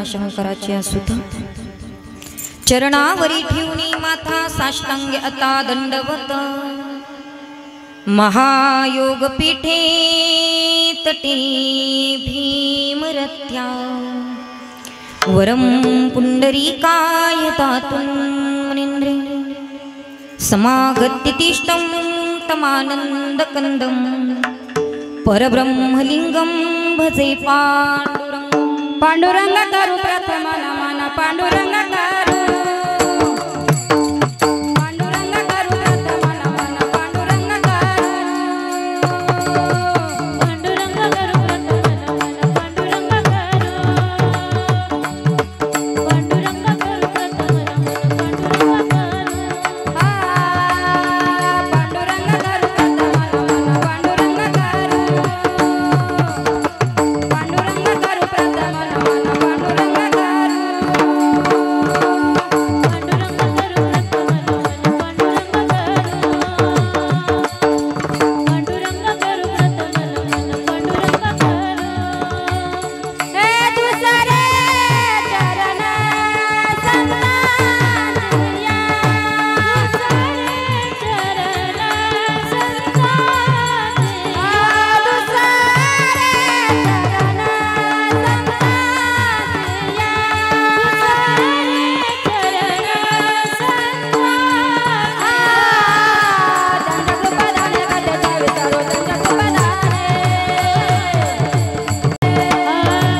भीमाशंकराची सुत चरणावरी ठेवणी माथा साष्टांग आता दंडवत महायोग पीठे तटे भीमरत्या वरम पुंडरीकाय तातुं मुनीन्द्रे समागत्य तिष्ठं तमानन्दकन्दं परब्रह्मलिंगं भजे पांडुरंग पांडुरंग करू प्रथम नमन पांडुरंग करू पांडुरंग करू प्रथम नमन पांडुरंग करू पांडुरंग करू प्रथम नमन पांडुरंग करू पांडुरंग करू प्रथम नमन पांडुरंग करू पांडुरंग करू प्रथम नमन पांडुरंग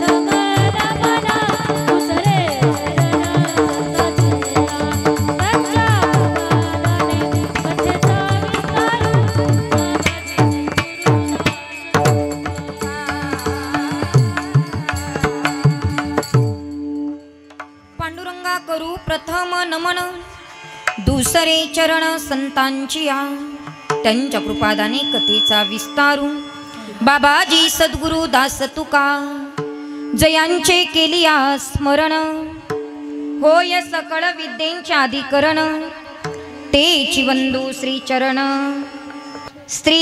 करू पांडुरंग करू प्रथम नमन दुसरे चरण संतांची त्यांच्या कृपादाने कथेचा विस्तारू बाबाजी सद्गुरु दास तुका जयांचे केलिया स्मरण होय सकळ विद्येचे अधिकरण तेची वंदू श्री चरण स्त्री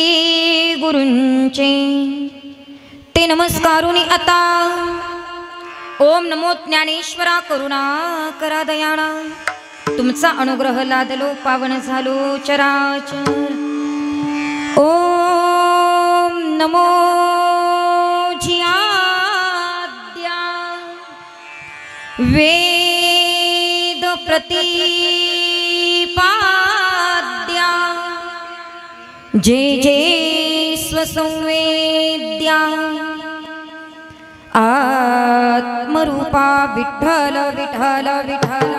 गुरूंचे ते नमस्कारुनी आता ओम नमो ज्ञानेश्वरा करुणा करा दयाळा तुमचा अनुग्रह लादलो पावन झालो चराचर ओम नमो जियाद्या वेद प्रतिपाद्या जे जे स्वसंवेद्या आत्मरूपा विठ्ठल विठ्ठल विठ्ठल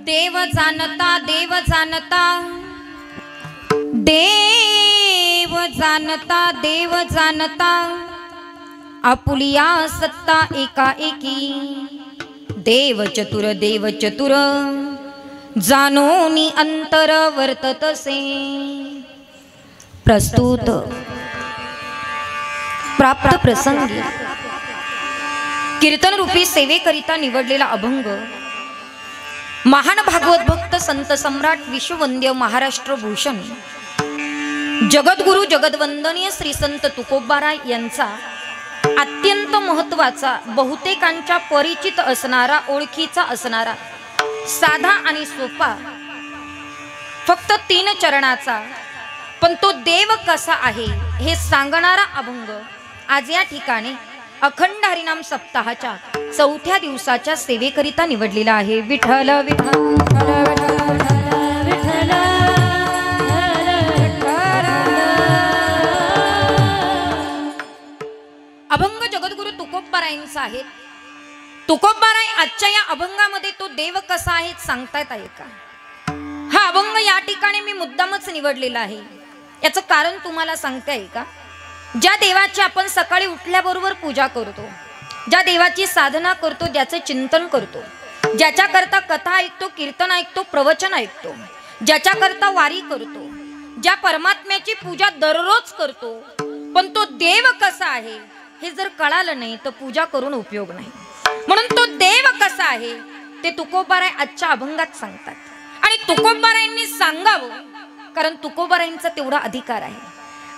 देव जाणता देव जाणता देव जाणता देव जाणता आपुलिया सत्ता एकाएकी देव चतुर जानोनी अंतर वर्ततसे प्रस्तुत प्राप्त प्रसंगी कीर्तन रूपी सेवेकरिता निवडलेला अभंग महान भागवत भक्त संत सम्राट विश्ववंद्य महाराष्ट्र भूषण जगद्गुरु जगद्वंदनीय श्री संत तुकोबाराय यांचा अत्यंत महत्त्वाचा बहुतेकांच्या परिचित असणारा ओळखीचा असणारा साधा आणि सोपा फक्त 3 चरणाचा पण तो देव कसा आहे हे सांगणारा अभंग आज या ठिकाणी अखंड हरिनाम सप्ताहाच्या 4थ्या दिवसाच्या सेवेकरिता निवडलेला आहे। विठ्ठल विठ्ठल अभंग जगद्गुरु तुकोबारायांचा आहे। तुकोबाराय आजच्या या अभंगामध्ये तो देव कसा आहे सांगतायत आहे का? हा अभंग या ठिकाणी मी मुद्दामच निवडलेला आहे. याचं कारण तुम्हाला सांगते आहे का? ज्या देवाची आपण सकाळी उठल्याबरोबर पूजा करतो, ज्या देवाची साधना करतो, ज्याचं चिंतन करतो, ज्याच्याकरता कथा ऐकतो, कीर्तन ऐकतो, प्रवचन ऐकतो, ज्याच्याकरता वारी करतो, ज्या परमात्म्याची पूजा दररोज करतो, पण तो देव कसा आहे हे जर कळालं नाही तर पूजा करून उपयोग नाही. म्हणून तो देव कसा आहे ते तुकोबाराय आजच्या अभंगात सांगतात. आणि तुकोबारायांनी सांगावं कारण तुकोबारायांचा तेवढा अधिकार आहे.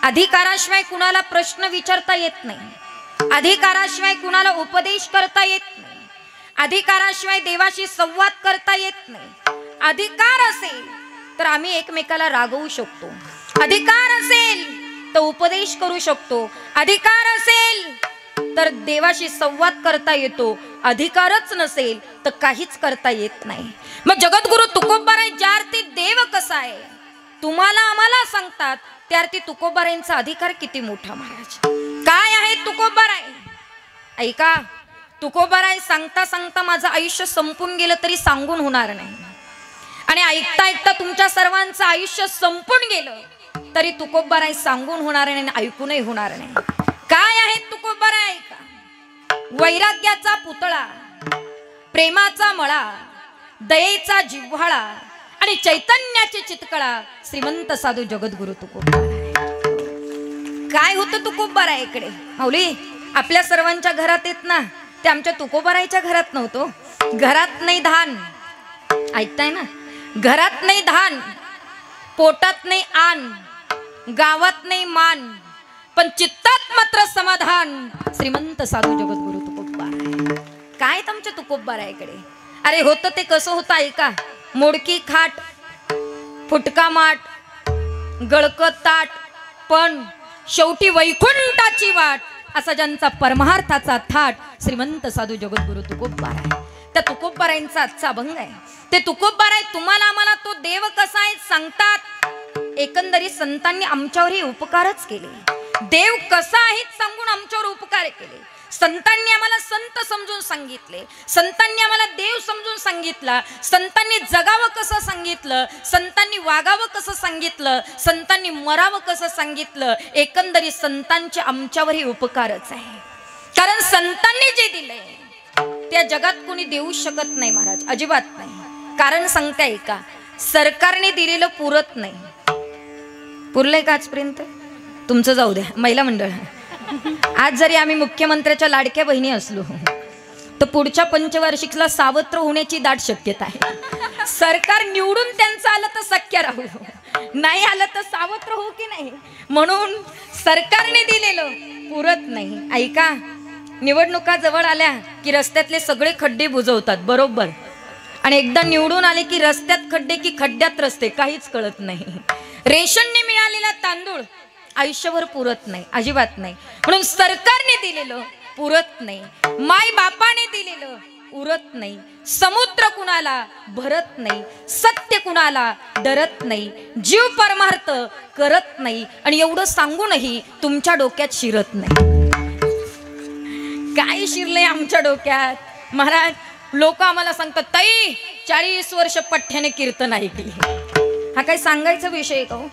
अधिकाराशिवाय कुणाला प्रश्न विचारता येत नाही, अधिकाराशिवाय कुणाला उपदेश करता येत नाही, अधिकाराशिवाय देवाशी संवाद करता येत नाही. अधिकार असेल तर आम्ही एकमेकाला रागवू शकतो, अधिकार असेल तर उपदेश करू शकतो, अधिकार असेल तर देवाशी संवाद करता येतो, अधिकारच नसेल तर काहीच करता येत नाही. मग जगद्गुरु तुकोबाराय ज्या अर्थी देव कसा आहे तुम्हाला आम्हाला सांगतात, त्या अर्थी तुकोबारायांचा अधिकार किती मोठा. महाराज काय आहे तुकोबाराय ऐका. तुकोबाराय सांगता सांगता माझं आयुष्य संपून गेलं तरी सांगून होणार नाही, आणि ऐकता ऐकता तुमच्या सर्वांचं आयुष्य संपून गेलं तरी तुकोबाराय सांगून होणार नाही, ऐकूनही होणार नाही. काय आहे तुकोबाराय ऐका. वैराग्याचा पुतळा, प्रेमाचा मळा, दयेचा जिव्हाळा आणि चैतन्याची चितकळा श्रीमंत साधू जगद्गुरु तुकोबाराय. काय होतं तुकोबारायकडे माऊली? आपल्या सर्वांच्या घरात येत ना, ते आमच्या तुकोबारायच्या घरात नव्हतो. घरात नाही धान, ऐकताय ना, घरात नाही धान, पोटात नाही आन, गावात नाही मान, पण चित्तात मात्र समाधान श्रीमंत साधू जगद्गुरु तुकोबाराय. काय तुमच्या तुकोबारायकडे? अरे होतं ते कसं होतं ऐका. मोडकी खाट, फुटका माठ, गळकत ताट, पण शेवटी वैकुंठाची वाट असा ज्यांचा परमार्थाचा थाट श्रीमंत साधू जगद्गुरु तुकोबाराय. त्या तुकोबारायांचा आजचा अभंग आहे. ते तुकोबाराय तुम्हाला आम्हाला तो देव कसा आहे सांगतात. एकंदरीत संतांनी आमच्यावरही उपकारच केले. देव कसा आहे सांगून आमच्यावर उपकार केले. संतांनी आम्हाला संत समजून सांगितले, संतांनी आम्हाला देव समजून सांगितला, संतांनी जगावं कसं सांगितलं, संतांनी वागावं कसं सांगितलं, संतांनी मरावं कसं सांगितलं. एकंदरीत संतांचे आमच्यावरही उपकारच आहे. कारण संतांनी जे दिलंय त्या जगात कोणी देऊ शकत नाही महाराज, अजिबात नाही. कारण सांगताय का, सरकारने दिलेलं पुरत नाही. पुरलंय का आजपर्यंत? तुमचं जाऊ द्या, महिला मंडळ. आज जरी आम्ही मुख्यमंत्र्याच्या लाडक्या बहिणी असलो तर पुढच्या पंचवार्षिकला सावत्र होण्याची दाट शक्यता आहे. सरकार निवडून त्यांचं आलं तर सख्य राहू, नाही आलं तर सावत्र होऊ की नाही. म्हणून सरकारने दिलेलं पुरत नाही. ऐका, निवडणुका जवळ आल्या की रस्त्यातले सगळे खड्डे बुजवतात बरोबर, आणि एकदा निवडून आले की रस्त्यात खड्डे की खड्ड्यात रस्ते, काहीच कळत नाही. रेशनने मिळालेला तांदूळ आयुष्यभर पुरत नाही, अजिबात नाही. म्हणून सरकारने दिलेलं पुरत नाही, माय बापाने दिलेलं उरत नाही, समुद्र कुणाला भरत नाही, सत्य कुणाला डरत नाही, जीव परमार्थ करत नाही, आणि एवढं सांगूनही तुमच्या डोक्यात शिरत नाही. काय शिरलंय आमच्या डोक्यात महाराज? लोक आम्हाला सांगतात, ताई 40 वर्ष पठ्याने कीर्तन ऐकली. हा काही सांगायचा विषय का हो?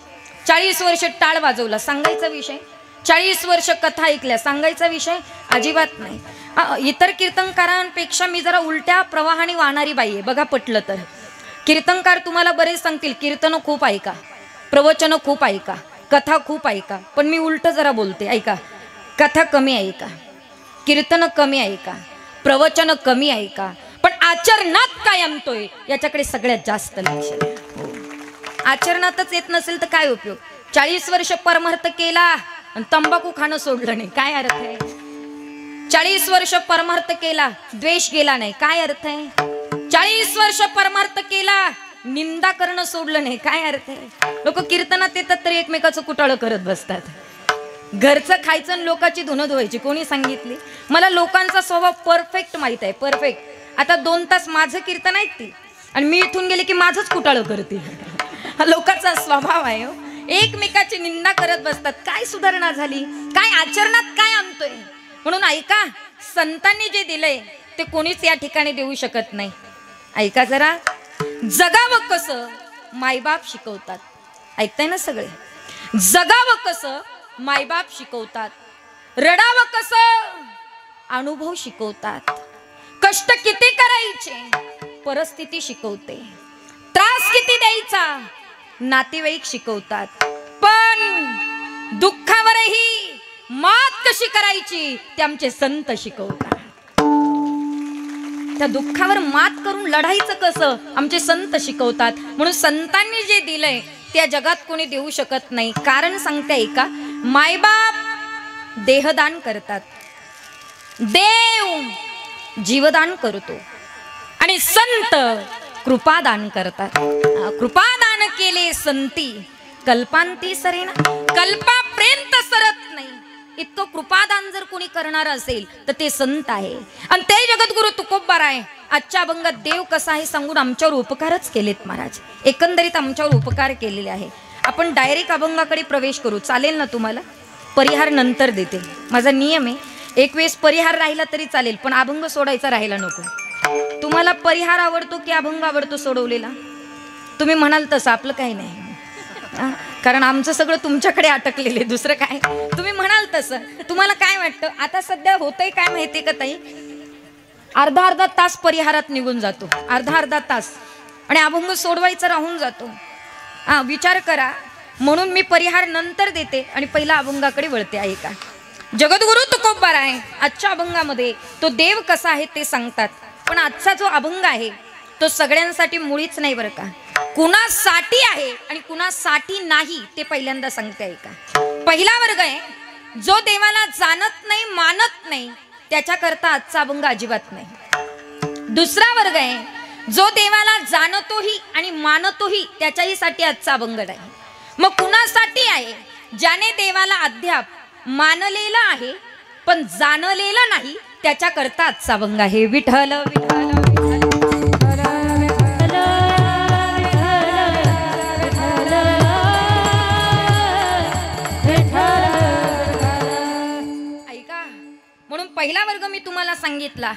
40 वर्ष टाळ वाजवला सांगायचा विषय, 40 वर्ष कथा ऐकल्या सांगायचा विषय, अजिबात नाही. इतर कीर्तनकारांपेक्षा मी जरा उलट्या प्रवाहाने वाहणारी बाई आहे बघा, पटलं तर. कीर्तनकार तुम्हाला बरेच सांगतील कीर्तन खूप ऐका, प्रवचन खूप ऐका, कथा खूप ऐका, पण मी उलट जरा बोलते. ऐका, कथा कमी ऐका, कीर्तन कमी ऐका, प्रवचन कमी ऐका, पण आचरणात काय आणतोय याच्याकडे सगळ्यात जास्त लक्ष द्या. आचरणातच येत नसेल तर काय उपयोग? 40 वर्ष परमार्थ केला आणि तंबाखू खाणं सोडलं नाही, काय अर्थ आहे? 40 वर्ष परमार्थ केला, द्वेष गेला नाही, काय अर्थ आहे? 40 वर्ष परमार्थ केला, निंदा करणं सोडलं नाही, काय अर्थ आहे? लोक कीर्तनात येतात तरी एकमेकाचं कुटाळं करत बसतात. घरचं खायचं आणि लोकांची धुणं धुवायची, कोणी सांगितली? मला लोकांचा स्वभाव परफेक्ट माहित आहे, परफेक्ट. आता 2 तास माझं कीर्तन ऐकते आणि मी इथून गेले की माझंच कुटाळं करते. हा लोकांचा स्वभाव आहे हो. एकमेकाची निंदा करत बसतात. काय सुधारणा झाली? काय आचरणात काय आणतोय? म्हणून ऐका, संतांनी जे दिलंय ते कोणीच या ठिकाणी देऊ शकत नाही. ऐका जरा, जगावं कसं मायबाप शिकवतात. ऐकताय ना सगळे? जगावं कसं मायबाप शिकवतात, रडावं कसं अनुभव शिकवतात, कष्ट किती करायचे परिस्थिती शिकवते, त्रास किती द्यायचा नातेवाईक शिकवतात, पण दुःखावरही मात कशी करायची ते आमचे संत शिकवतात. त्या दुःखावर मात करून लढायचं कसं आमचे संत शिकवतात. म्हणून संतांनी जे दिलंय त्या जगात कोणी देऊ शकत नाही. कारण सांगते का, मायबाप देहदान करतात, देव जीवदान करतो आणि संत कृपादान करतात. कृपादान केले संती कल्पांती सरेना, कल्पापर्यंत सरत नाही इतकं कृपादान जर कोणी करणार असेल तर ते संत आहे. आणि ते जगद्गुरु तुकोबार आहे. आजच्या अभंगात देव कसा आहे सांगून आमच्यावर उपकारच केलेत महाराज. एकंदरीत आमच्यावर उपकार केलेले आहे. आपण डायरेक्ट अभंगाकडे प्रवेश करू, चालेल ना तुम्हाला? परिहार नंतर देते, माझा नियम आहे. एक वेळेस परिहार राहिला तरी चालेल, पण अभंग सोडायचा राहिला नको. तुम्हाला परिहार आवडतो की अभंग आवडतो सोडवलेला? तुम्ही म्हणाल तसं, आपलं काही नाही, कारण आमचं सगळं तुमच्याकडे अटकलेले, दुसरं काय. तुम्ही म्हणाल तसं. तुम्हाला काय वाटतं आता सध्या होतंय काय माहितीये का ताई? अर्धा तास परिहारात निघून जातो, अर्धा तास, आणि अभंग सोडवायचा राहून जातो. विचार करा. म्हणून मी परिहार नंतर देते आणि पहिला अभंगाकडे वळते. आहे का? जगद्गुरु तुकोबार आहे. आजच्या अभंगामध्ये तो देव कसा आहे ते सांगतात. पण आजचा जो अभंग आहे तो सगळ्यांसाठी मुळीच नाही बरं का. कुणासाठी आहे आणि कुणासाठी नाही ते पहिल्यांदा सांगते. आहे का? पहिला वर्ग आहे जो देवाला जाणत नाही मानत नाही त्याच्याकरता आजचा अभंग अजिबात नाही. दुसरा वर्ग आहे जो देवाला जाणतोही आणि मानतोही त्याच्याहीसाठी आजचा अभंग आहे. मग कुणासाठी आहे? ज्याने देवाला अद्याप मानलेलं आहे पण जाणलेलं नाही त्याच्याकरता आजचा अभंग आहे. विठ्ठल विठ्ठल पहिला वर्ग मी तुम्हाला सांगितला.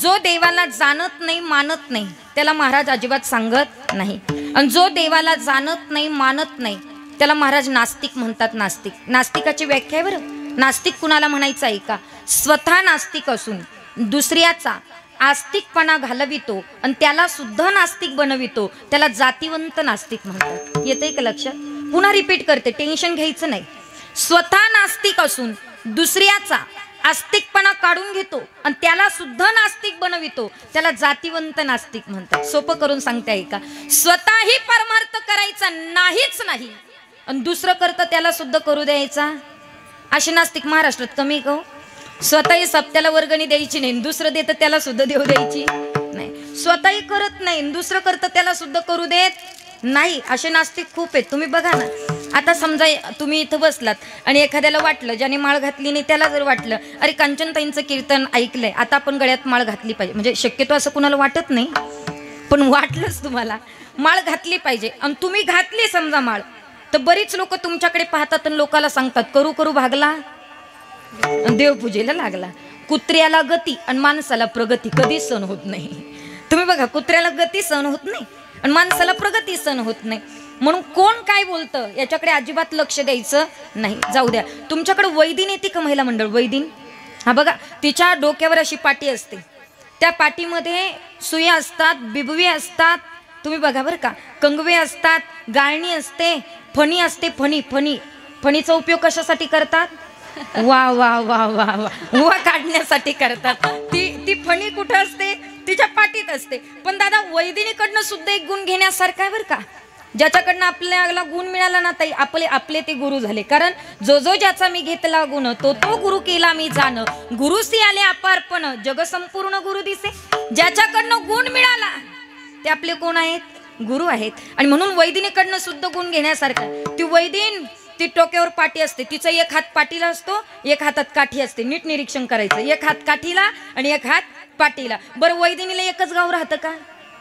जो देवाला जाणत नाही मानत नाही त्याला महाराज अजिबात सांगत नाही. आणि जो देवाला जाणत नाही मानत नाही त्याला महाराज नास्तिक म्हणतात. नास्तिक, नास्तिकाची व्याख्या आहे बरं. नास्तिक कुणाला म्हणायचं आहे का? स्वतः नास्तिक असून दुसऱ्याचा आस्तिकपणा घालवितो आणि त्याला सुद्धा नास्तिक बनवितो त्याला जातीवंत नास्तिक म्हणतात. येतंय का लक्षात? पुन्हा रिपीट करते, टेन्शन घ्यायचं नाही. स्वतः नास्तिक असून दुसऱ्याचा आस्तिकपणा काढून घेतो आणि त्याला सुद्धा नास्तिक बनवितो त्याला जातीवंत नास्तिक म्हणतात. सोपं करून सांगते आहे का? स्वतःही परमार्थ करायचा नाहीच नाही आणि दुसरं करतं त्याला सुद्धा करू द्यायचा. असे नास्तिक महाराष्ट्रात कमी का? स्वतःही सप्त्याला वर्गणी द्यायची नाही, दुसरं देतं त्याला सुद्धा देऊ द्यायची नाही. स्वतःही करत नाही, दुसरं करतं त्याला सुद्धा करू देत नाही. असे नास्तिक खूप आहेत. तुम्ही बघा ना, आता समजा तुम्ही इथं बसलात आणि एखाद्याला वाटलं, ज्याने माळ घातली नाही त्याला जर वाटलं अरे कांचनताईंचं कीर्तन ऐकलंय आता आपण गळ्यात माळ घातली पाहिजे, म्हणजे शक्यतो असं कुणाला वाटत नाही पण वाटलंच तुम्हाला माळ घातली पाहिजे आणि तुम्ही घातली समजा माळ, तर बरीच लोक तुमच्याकडे पाहतात आणि लोकाला सांगतात करू करू भागला देवपूजेला लागला. कुत्र्याला गती आणि माणसाला प्रगती कधीच सहन होत नाही. तुम्ही बघा, कुत्र्याला गती सहन होत नाही आणि माणसाला प्रगती सहन होत नाही. म्हणून कोण काय बोलतं याच्याकडे अजिबात लक्ष द्यायचं नाही. जाऊ द्या. तुमच्याकडे वैदिन येते का महिला मंडळ? वैदिन, हा बघा, तिच्या डोक्यावर अशी पाटी असते, त्या पाटीमध्ये सुया असतात, बिबवी असतात, तुम्ही बघा बरं का, कंगवे असतात, गाळणी असते, फणी असते. फणीचा उपयोग कशासाठी करतात? वा वा वा वा वा वा काढण्यासाठी करतात. ती फणी कुठं असते? तिच्या पाटीत असते. पण दादा वैदिनीकडनं सुद्धा एक गुण घेण्यासारखा आहे बरं का. ज्याच्याकडनं आपल्याला गुण मिळाला ना ताई, आपले ते गुरु झाले. कारण जो ज्याचा मी घेतला गुण तो गुरु केला मी जाण, गुरुसी आले अपारपण जग संपूर्ण गुरु दिसे. ज्याच्याकडनं गुण मिळाला ते आपले कोण आहेत? गुरु आहेत. आणि म्हणून वैदिनीकडनं सुद्धा गुण घेण्यासारखा. ती वैदिन, ती टोक्यावर पाटी असते, तिचा एक हात पाटीला असतो, एक हातात काठी असते. नीट निरीक्षण करायचं, एक हात काठीला आणि एक हात पाटीला. बरं वैदिनीला एकच गाव राहतं का?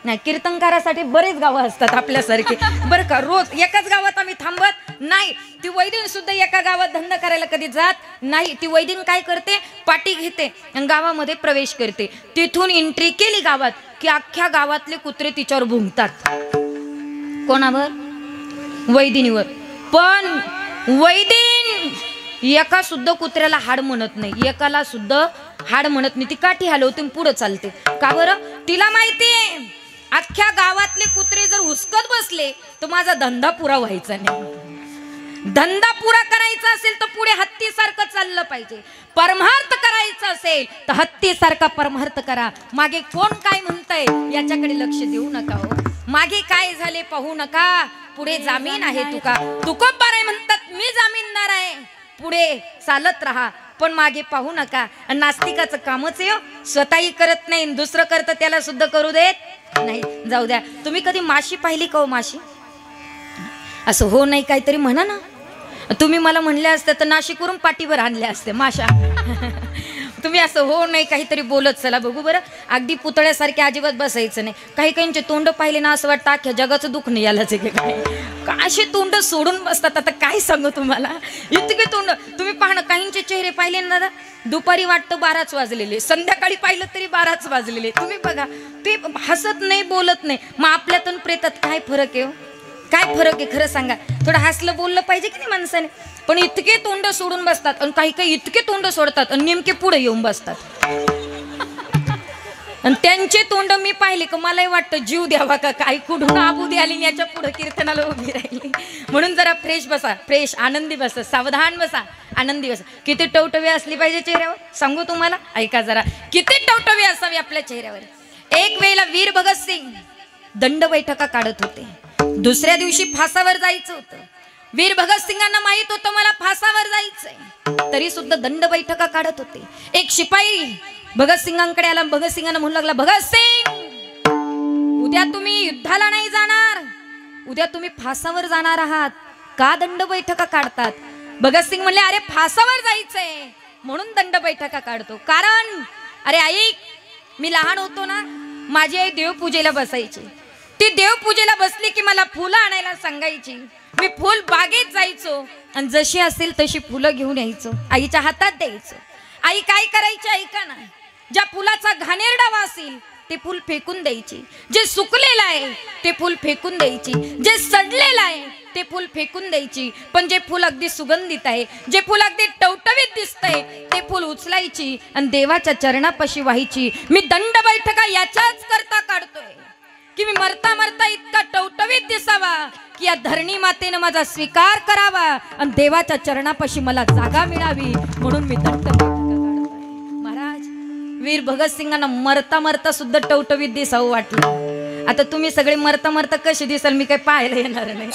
नाही. कीर्तनकारासाठी बरेच गावं असतात आपल्यासारखे बरं का. रोज एकाच गावात आम्ही थांबत नाही. ती वैदिन सुद्धा एका गावात धंदा करायला कधी जात नाही. ती वैदिन काय करते? पाटी घेते आणि गावामध्ये प्रवेश करते. तिथून एंट्री केली गावात की अख्ख्या गावातले कुत्रे तिच्यावर भुंकतात. कोणावर? वैदिनीवर. पण वैदिन एका सुद्धा कुत्र्याला हाड म्हणत नाही, एकाला सुद्धा हाड म्हणत नाही. ती काठी हलवते पुढे चालते. का बरं? तिला माहितीये अख्ख्या गावातले कुत्रे जर हुसकत बसले तर माझा धंदा पुरा व्हायचा नाही. धंदा पुरा करायचा असेल तर पुढे हत्तीसारखं चाललं पाहिजे. परमार्थ करायचा असेल तर हत्तीसारखा परमार्थ करा. मागे कोण काय म्हणतंय याच्याकडे लक्ष देऊ नका हो. मागे काय झाले पाहू नका. पुढे जामीन आहे. तुकोबाराय म्हणतात मी जामीनदार आहे. पुढे चालत राहा पण मागे पाहू नका. नास्तिकाचं कामच आहे. स्वतःही करत नाही दुसरं करतं त्याला सुद्धा करू देत नाही. जाऊ द्या. तुम्ही कधी माशी पाहिली का हो? माशी असं हो नाही काहीतरी म्हणा ना. तुम्ही मला म्हणले असते तर नाशिकवरून पाठीवर आणल्या असते माशा. तुम्ही असं हो नाही काहीतरी बोलत चला बघू बरं. अगदी पुतळ्यासारखे अजिबात बसायचं नाही. काही काहींचे तोंड पाहिले ना असं वाटतं अख्ख्या जगाचं दुःख नाही यालाच आहे काय. असे तोंड सोडून बसतात. आता काय सांगू तुम्हाला, इतके तोंड. तुम्ही पाहणं काहींचे चेहरे पाहिले ना दादा, दुपारी वाटतं 12च वाजलेले, संध्याकाळी पाहिलं तरी 12च वाजलेले. तुम्ही बघा ते हसत नाही बोलत नाही. मग आपल्यातून प्रेतात काय फरक आहे? काय फरक आहे खरं सांगा. थोडं हसलं बोललं पाहिजे की नाही माणसाने. पण इतके तोंड सोडून बसतात आणि काही काही इतके तोंड सोडतात आणि नेमके पुढे येऊन बसतात. आणि त्यांचे तोंड मी पाहिले का मलाही वाटतं जीव द्यावा का काय. कुठून आबुदी आली याच्या पुढे कीर्तनाला उभी राहिली. म्हणून जरा फ्रेश बसा, फ्रेश आनंदी बसा, सावधान बसा, आनंदी बसा. किती टवटवी असली पाहिजे चेहऱ्यावर सांगू तुम्हाला. ऐका जरा किती टवटवी असावी आपल्या चेहऱ्यावर. एक वेळेला वीर भगतसिंग दंड बैठका काढत होते. दुसऱ्या दिवशी फासावर जायचं होतं. वीर भगतसिंगांना माहित होतं मला फासावर जायचंय, तरी सुद्धा दंड बैठका काढत होते. एक शिपाई भगतसिंगांकडे आला. भगतसिंगांना म्हणू लागला, भगतसिंग उद्या तुम्ही युद्धाला नाही जाणार, उद्या तुम्ही फासावर जाणार आहात, का दंड बैठका काढतात? भगतसिंग म्हणले, अरे फासावर जायचंय म्हणून दंड बैठका काढतो. कारण अरे ऐक, मी लहान होतो ना, माझी आई देवपूजेला बसायची. ती देवपूजेला बसली की मला फुलं आणायला सांगायची. मी फुल बागेत जायचो आणि जशी असेल तशी फुलं घेऊन यायचो, आईच्या हातात द्यायचो. आई काय करायची ऐका ना, ज्या फुलाचा घाणेरडा वास असेल ते फुल फेकून द्यायची, जे सुकलेलं आहे ते फुल फेकून द्यायची, जे सडलेलं आहे ते फुल फेकून द्यायची. पण जे फुल अगदी सुगंधित आहे, जे फुल अगदी टवटवीत दिसतंय ते फुल उचलायची आणि देवाच्या चरणापाशी व्हायची. मी दंड बैठका याच्याच करता काढतोय की मी मरता मरता इतका टवटवीत दिसावा की या धरणी मातेनं माझा स्वीकार करावा आणि देवाच्या चरणापाशी मला जागा मिळावी, म्हणून मी दंड बैठका काढतोय. महाराज वीर भगतसिंगांना मरता मरता सुद्धा टवटवीत दिसावं वाटलं. आता तुम्ही सगळे मरता मरता कसे दिसाल मी काही पाहायला येणार नाही.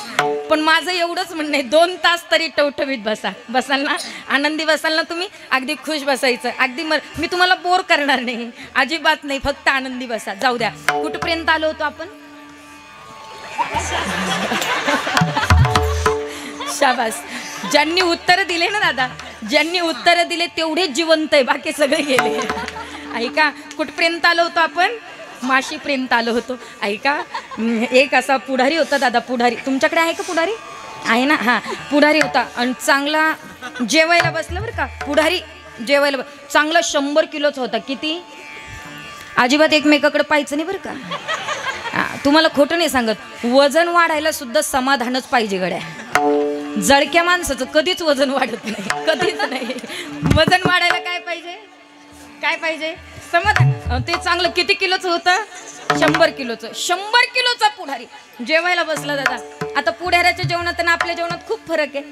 पण माझं एवढंच म्हणणं आहे, 2 तास तरी टवटवीत बसा. बसाल ना, आनंदी बसाल ना तुम्ही, अगदी खुश बसायचं. अगदी मी तुम्हाला बोर करणार नाही, अजिबात नाही, फक्त आनंदी बसा. जाऊ द्या, कुठपर्यंत आलो होतो आपण? शाबास. ज्यांनी उत्तर दिले ना दादा, ज्यांनी उत्तर दिले तेवढेच जिवंत आहे, बाकी सगळे गेले. ऐका कुठपर्यंत आलो होतो आपण? माशीपर्यंत आलो होतो. ऐका, एक असा पुढारी होता दादा. पुढारी तुमच्याकडे आहे का? पुढारी आहे ना? हां, पुढारी होता आणि चांगला जेवायला बसला बरं का. पुढारी जेवायला चांगला 100 किलोचा होता. किती? अजिबात एकमेकाकडे पाहायचं नाही बरं का. तुम्हाला खोटं नाही सांगत, वजन वाढायला सुद्धा समाधानच पाहिजे गड्या. जळक्या माणसाचं कधीच वजन वाढत नाही, कधीच नाही. वजन वाढायला काय पाहिजे? काय पाहिजे? समाधान. ते चांगलं किती किलोचं होतं? 100 किलोचं. 100 किलोचा पुढारी जेवायला बसला दादा. आता पुढाऱ्याच्या जेवणात आणि आपल्या जेवणात खूप फरक आहे.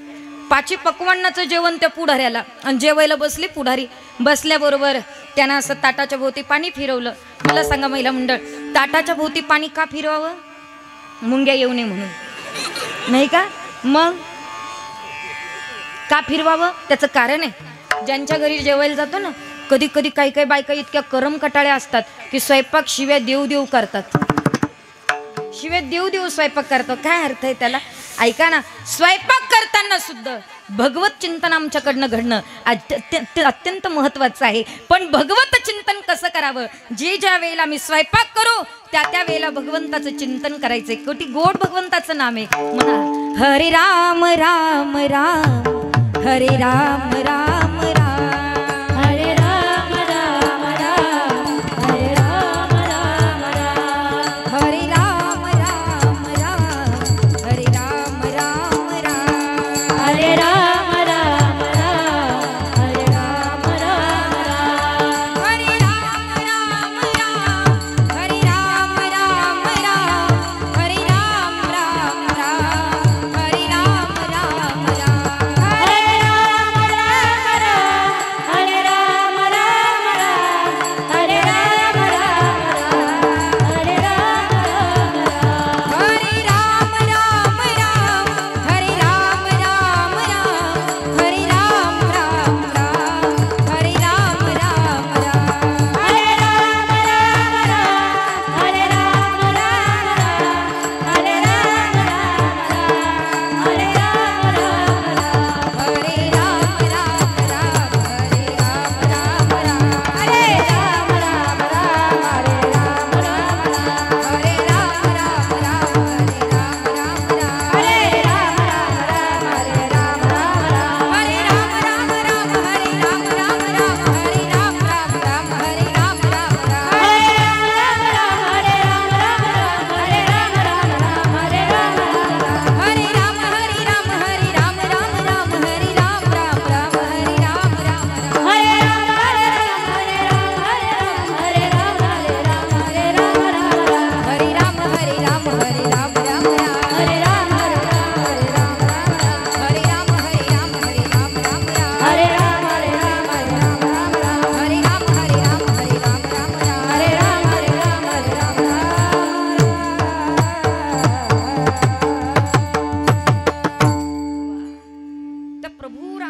5 पक्वान्नाचं जेवण त्या पुढाऱ्याला, आणि जेवायला बसली पुढारी. बसल्याबरोबर त्यानं असं ताटाच्या भोवती पाणी फिरवलं. मला सांगा महिला मंडळ, ताटाच्या भोवती पाणी का फिरवावं? मुंग्या येऊ नये म्हणून, नाही का? मग का फिरवावं? त्याचं कारण आहे. ज्यांच्या घरी जेवायला जातो ना, कधी कधी काही काही बायका इतक्या करम कटाळ्या असतात की स्वयंपाक शिव्या देऊ देऊ करतात. शिव्या देऊ देऊ स्वयंपाक करतात. काय अर्थ आहे त्याला? ऐका ना, स्वयंपाक करताना सुद्धा भगवत चिंतन आमच्याकडनं घडणं अत्यंत महत्वाचं आहे. पण भगवत चिंतन कसं करावं? जे ज्या वेळेला मी स्वयंपाक करू त्या त्या वेळेला भगवंताचं चिंतन करायचंय. कोटी गोड भगवंताचं नाम आहे. म्हणा हरे राम राम राम, हरे राम राम राम, हरे राम राम राम, हरे राम राम राम, हरे राम राम राम,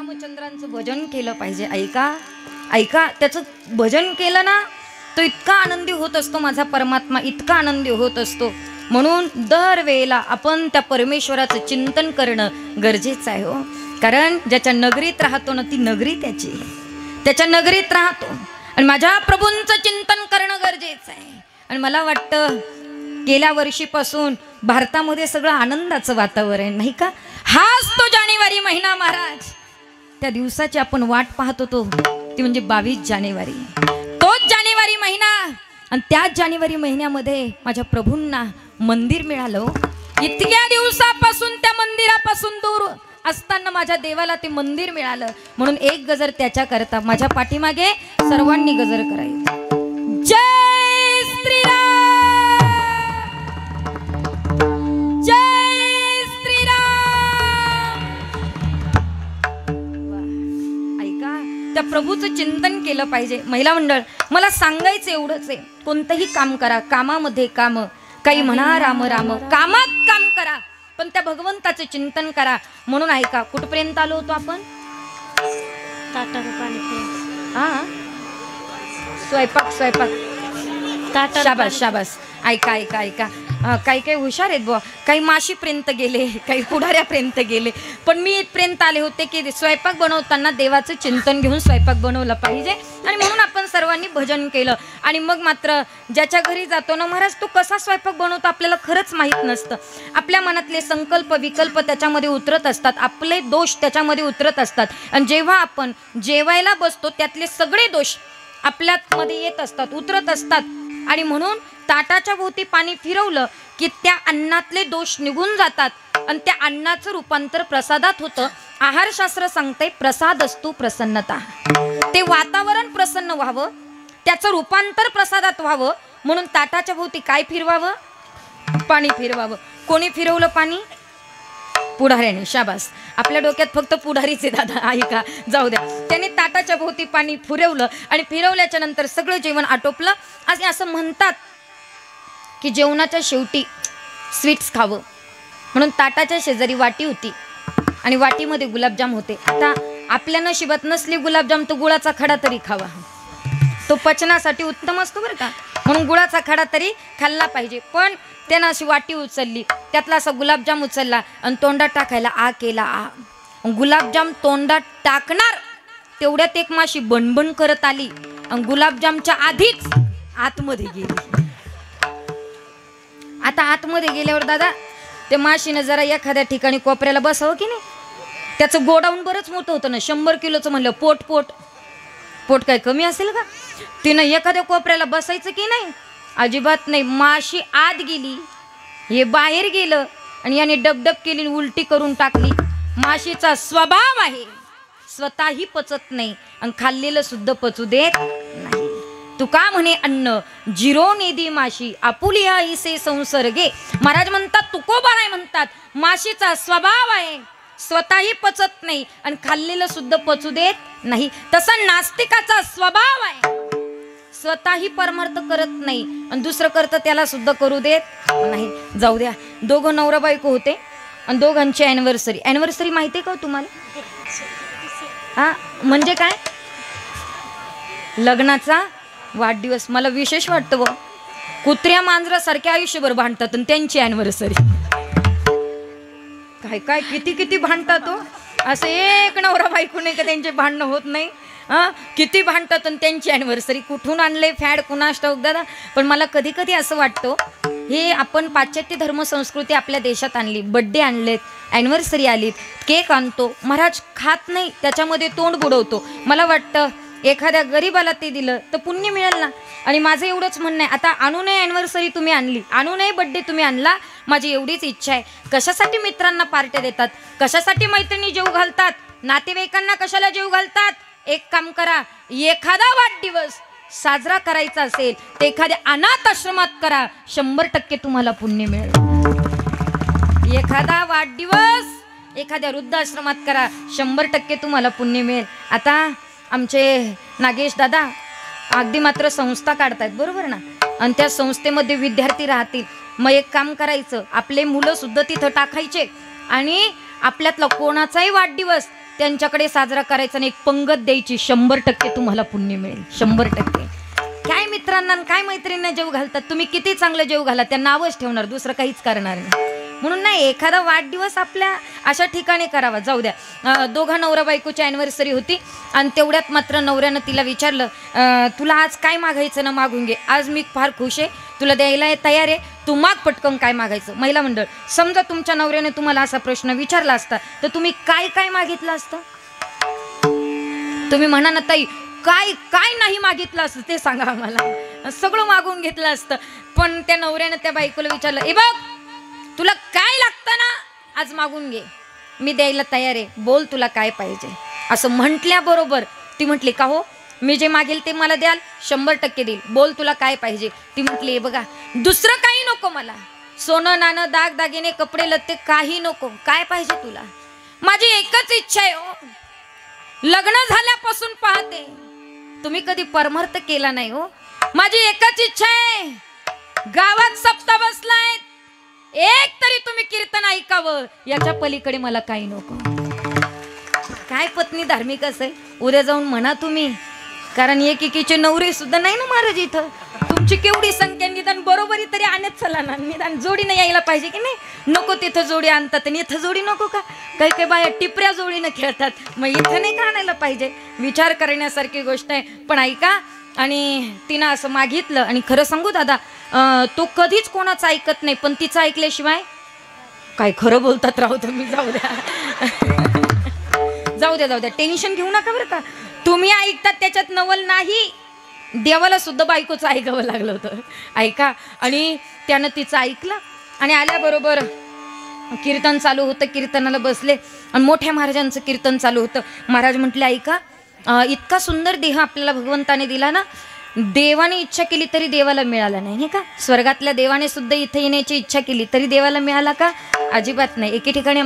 रामचंद्रांचं भजन केलं पाहिजे. ऐका ऐका, त्याचं भजन केलं ना तो इतका आनंदी होत असतो, माझा परमात्मा इतका आनंदी होत असतो. म्हणून दर वेळेला आपण त्या परमेश्वराचं चिंतन करणं गरजेचं आहे हो. कारण ज्याच्या नगरीत राहतो ना ती नगरी त्याची, त्याच्या नगरीत राहतो आणि माझ्या प्रभूंचं चिंतन करणं गरजेचं आहे. आणि मला वाटतं गेल्या वर्षीपासून भारतामध्ये सगळं आनंदाचं वातावरण नाही का. हाच तो जानेवारी महिना महाराज, त्या दिवसाची आपण वाट पाहत होतो, ती म्हणजे 22 जानेवारी. तोच जानेवारी महिना आणि त्याच जानेवारी महिन्यामध्ये माझ्या प्रभूंना मंदिर मिळालं. इतक्या दिवसापासून त्या मंदिरापासून दूर असताना माझ्या देवाला ते मंदिर मिळालं. म्हणून एक गजर त्याच्याकरता माझ्या पाठीमागे सर्वांनी गजर करायचं. जय श्रीराम, जय श्रीराम. ऐका, त्या प्रभूचं चिंतन केलं पाहिजे. महिला मंडळ, मला सांगायचं एवढंच आहे, कोणतंही काम करा, कामामध्ये काम, काही म्हणा राम राम, कामात काम करा, पण त्या भगवंताचं चिंतन करा. म्हणून ऐका, कुठपर्यंत आलो होतो आपण? हा, स्वयंपाक स्वयंपाक, शाबास शाबास. ऐका ऐका ऐका, काही काही हुशार आहेत बुवा, काही माशीपर्यंत गेले, काही पुढाऱ्यापर्यंत गेले, पण मी इथपर्यंत आले होते की स्वयंपाक बनवताना देवाचं चिंतन घेऊन स्वयंपाक बनवलं पाहिजे. आणि म्हणून आपण सर्वांनी भजन केलं. आणि मग मात्र ज्याच्या घरी जातो ना महाराज, तो कसा स्वयंपाक बनवतो आपल्याला खरंच माहीत नसतं. आपल्या मनातले संकल्प विकल्प त्याच्यामध्ये उतरत असतात, आपले दोष त्याच्यामध्ये उतरत असतात. आणि जेव्हा आपण जेवायला बसतो त्यातले सगळे दोष आपल्यामध्ये येत असतात, उतरत असतात. आणि म्हणून ताटाच्या भोवती पाणी फिरवलं की त्या अन्नातले दोष निघून जातात आणि त्या अन्नाचं रूपांतर प्रसादात होतं. आहारशास्त्र सांगते प्रसाद असतो प्रसन्नता. ते वातावरण प्रसन्न व्हावं, त्याचं रूपांतर प्रसादात व्हावं म्हणून ताटाच्या भोवती काय फिरवावं? पाणी फिरवावं. कोणी फिरवलं पाणी? पुढाऱ्याने. शाबास. आपल्या डोक्यात फक्त पुढारीच आहे दादा, ऐका, जाऊ द्या. त्याने ताटाच्या भोवती पाणी फिरवलं आणि फिरवल्याच्या नंतर सगळं जेवण आटोपलं. असं म्हणतात की जेवणाच्या शेवटी स्वीट्स खावं म्हणून ताटाच्या शेजारी वाटी होती आणि वाटीमध्ये गुलाबजाम होते. आता आपल्या नशिबात नसली गुलाबजाम तर गुळाचा खडा तरी खावा, तो पचनासाठी उत्तम असतो बरं का. म्हणून गुळाचा खडा तरी खाल्ला पाहिजे. पण त्यानं अशी वाटी उचलली, त्यातला असा गुलाबजाम उचलला आणि तोंडात टाकायला आ केला. गुलाबजाम तोंडात टाकणार तेवढ्यात एक माशी बनबन करत आली आणि गुलाबजामच्या आधीच आतमध्ये गेली. आता आतमध्ये गेल्यावर दादा त्या माशीनं जरा एखाद्या ठिकाणी कोपऱ्याला बसावं की नाही. त्याचं गोडाऊन बरंच मोठं होतं ना, 100 किलोचं म्हणलं. पोट काय कमी असेल का? तिनं एखाद्या कोपऱ्याला बसायचं की नाही? अजिबात नाही. माशी आत गेली, हे बाहेर गेलं आणि याने डबडब केली, उलटी करून टाकली. माशीचा स्वभाव आहे स्वतःही पचत नाही आणि खाल्लेलं सुद्धा पचू देत नाही. तुका म्हणे अन्न जिरो नेदी माशी, आपुलिया इसे संसर्गे. महाराज म्हणतात, तुकोबाराय म्हणतात, माशीचा स्वभाव आहे स्वतःही पचत नाही आणि खाल्लेलं सुद्धा पचू देत नाही. तसा नास्तिकाचा स्वभाव आहे, स्वतःही परमार्थ करत नाही आणि दुसरं करतं त्याला सुद्धा करू देत नाही. जाऊ द्या. दोघं नवरा बायको होते आणि दोघांची ॲनिव्हर्सरी माहिती आहे का तुम्हाला? हा, म्हणजे काय? लग्नाचा वाढदिवस. मला विशेष वाटतं बघ, कुत्र्या मांजरासारखे आयुष्यभर भांडतात आणि त्यांची ॲनिव्हर्सरी काय काय किती किती भांडतात हो. असं एक नवरा बायको नाही का त्यांचे भांडणं होत नाही. किती भांडतात आणि त्यांची ॲनिव्हर्सरी. कुठून आणले फॅड कुणास ठाऊक दादा. पण मला कधी कधी असं वाटतं, हे आपण पाश्चात्य धर्मसंस्कृती आपल्या देशात आणली. बड्डे आणलेत, ॲनिव्हर्सरी आलीत, केक आणतो, महाराज खात नाही, त्याच्यामध्ये तोंड बुडवतो. मला वाटतं एखाद्या गरीबाला ते दिलं तर पुण्य मिळेल ना. आणि माझं एवढंच म्हणणं आहे, आता आणू नये ॲनिव्हर्सरी तुम्ही आणली, आणू नये बड्डे तुम्ही आणला, माझी एवढीच इच्छा आहे. कशासाठी मित्रांना पार्ट्या देतात, कशासाठी मैत्रिणी जेव घालतात, नातेवाईकांना कशाला जेव घालतात? एक काम करा, एखादा वाढदिवस साजरा करायचा असेल तर एखाद्या अनाथ आश्रमात करा, 100% तुम्हाला पुण्य मिळेल. एखादा वाढदिवस एखाद्या वृद्धाश्रमात करा, 100% तुम्हाला पुण्य मिळेल. आता आमचे नागेश दादा अगदी मात्र संस्था काढतायत बरोबर ना, आणि त्या संस्थेमध्ये विद्यार्थी राहतील. मग एक काम करायचं, आपले मुलं सुद्धा तिथं टाकायचे आणि आपल्यातला कोणाचाही वाढदिवस त्यांच्याकडे साजरा करायचा आणि एक पंगत द्यायची, 100% तुम्हाला पुण्य मिळेल, 100%. काय मित्रांना काय मैत्रिणींना जेव घालतात तुम्ही, किती चांगलं जेव घाला, त्या नावच ठेवणार, दुसरं काहीच करणार नाही. म्हणून नाही, एखादा वाढदिवस आपल्या अशा ठिकाणी करावा. जाऊ द्या, दोघा नवरा बायकोची ॲनिव्हर्सरी होती आणि तेवढ्यात मात्र नवऱ्यानं तिला विचारलं, तुला आज काय मागायचं ना मागून घे, आज मी फार खुश आहे, तुला द्यायला तयार आहे, तू माग पटकन काय मागायचं. महिला मंडळ, समजा तुमच्या नवऱ्याने तुम्हाला असा प्रश्न विचारला असता तर तुम्ही काय काय मागितलं असतं? तुम्ही म्हणा ना ताई, काय काय नाही मागितलं असतं ते सांगा आम्हाला, सगळं मागून घेतलं असतं. पण त्या नवऱ्यानं त्या बायकोला विचारलं, ए बघ तुला काय लागतं ना आज मागून घे, मी द्यायला तयार आहे, बोल तुला काय पाहिजे. असं म्हटल्याबरोबर ती म्हटली, का हो मी जे मागेल ते मला द्याल, 100% देईल, बोल तुला काय पाहिजे. ती म्हटली, बघा दुसरं काही नको मला, सोनं नाणं दाग दागिने कपडे लत्ते काही नको, काय पाहिजे तुला? माझी एकच इच्छा आहे हो, लग्न झाल्यापासून पाहते तुम्ही कधी परमार्थ केला नाही हो, माझी एकच इच्छा आहे, गावात सप्ताह बसलाय, एक तरी तुम्ही कीर्तन ऐकावं, याच्या पलीकडे मला काही नको. काय पत्नी धार्मिक असेल, उद्या जाऊन म्हणा तुम्ही, कारण एकेकीचे नवरे सुद्धा नाही ना महाराज इथं, तुमची केवढी संख्या, निदान बरोबरी तरी आणत चला ना, निदान जोडीनं यायला पाहिजे की नाही. नको तिथं जोडी आणतात आणि इथं जोडी नको का? काही काही बाया टिपऱ्या जोडीनं खेळतात, मग इथं नाही का आणायला पाहिजे? विचार करण्यासारखी गोष्ट आहे. पण ऐका, आणि तिनं असं मागितलं, आणि खरं सांगू दादा, तो कधीच कोणाचं ऐकत नाही, पण तिचं ऐकल्याशिवाय काय, खरं बोलतात राहू तुम्ही. जाऊ द्या जाऊ द्या जाऊ द्या, टेन्शन घेऊ नका बरं का. तुम्ही ऐकतात त्याच्यात नवल नाही, देवाला सुद्धा बायकोचं ऐकावं लागलं होतं. ऐका, आणि त्यानं तिचं ऐकलं आणि आल्याबरोबर कीर्तन चालू होतं, कीर्तनाला बसले आणि मोठ्या महाराजांचं कीर्तन चालू होतं. महाराज म्हटले, ऐका, इतका सुंदर देह आपल्याला भगवंताने दिला ना, देवाने इच्छा केली तरी देवाला मिळाला नाही का? स्वर्गातल्या देवाने सुद्धा इथे येण्याची इच्छा केली तरी देवाला मिळाला का? अजिबात नाही. एके ठिकाणी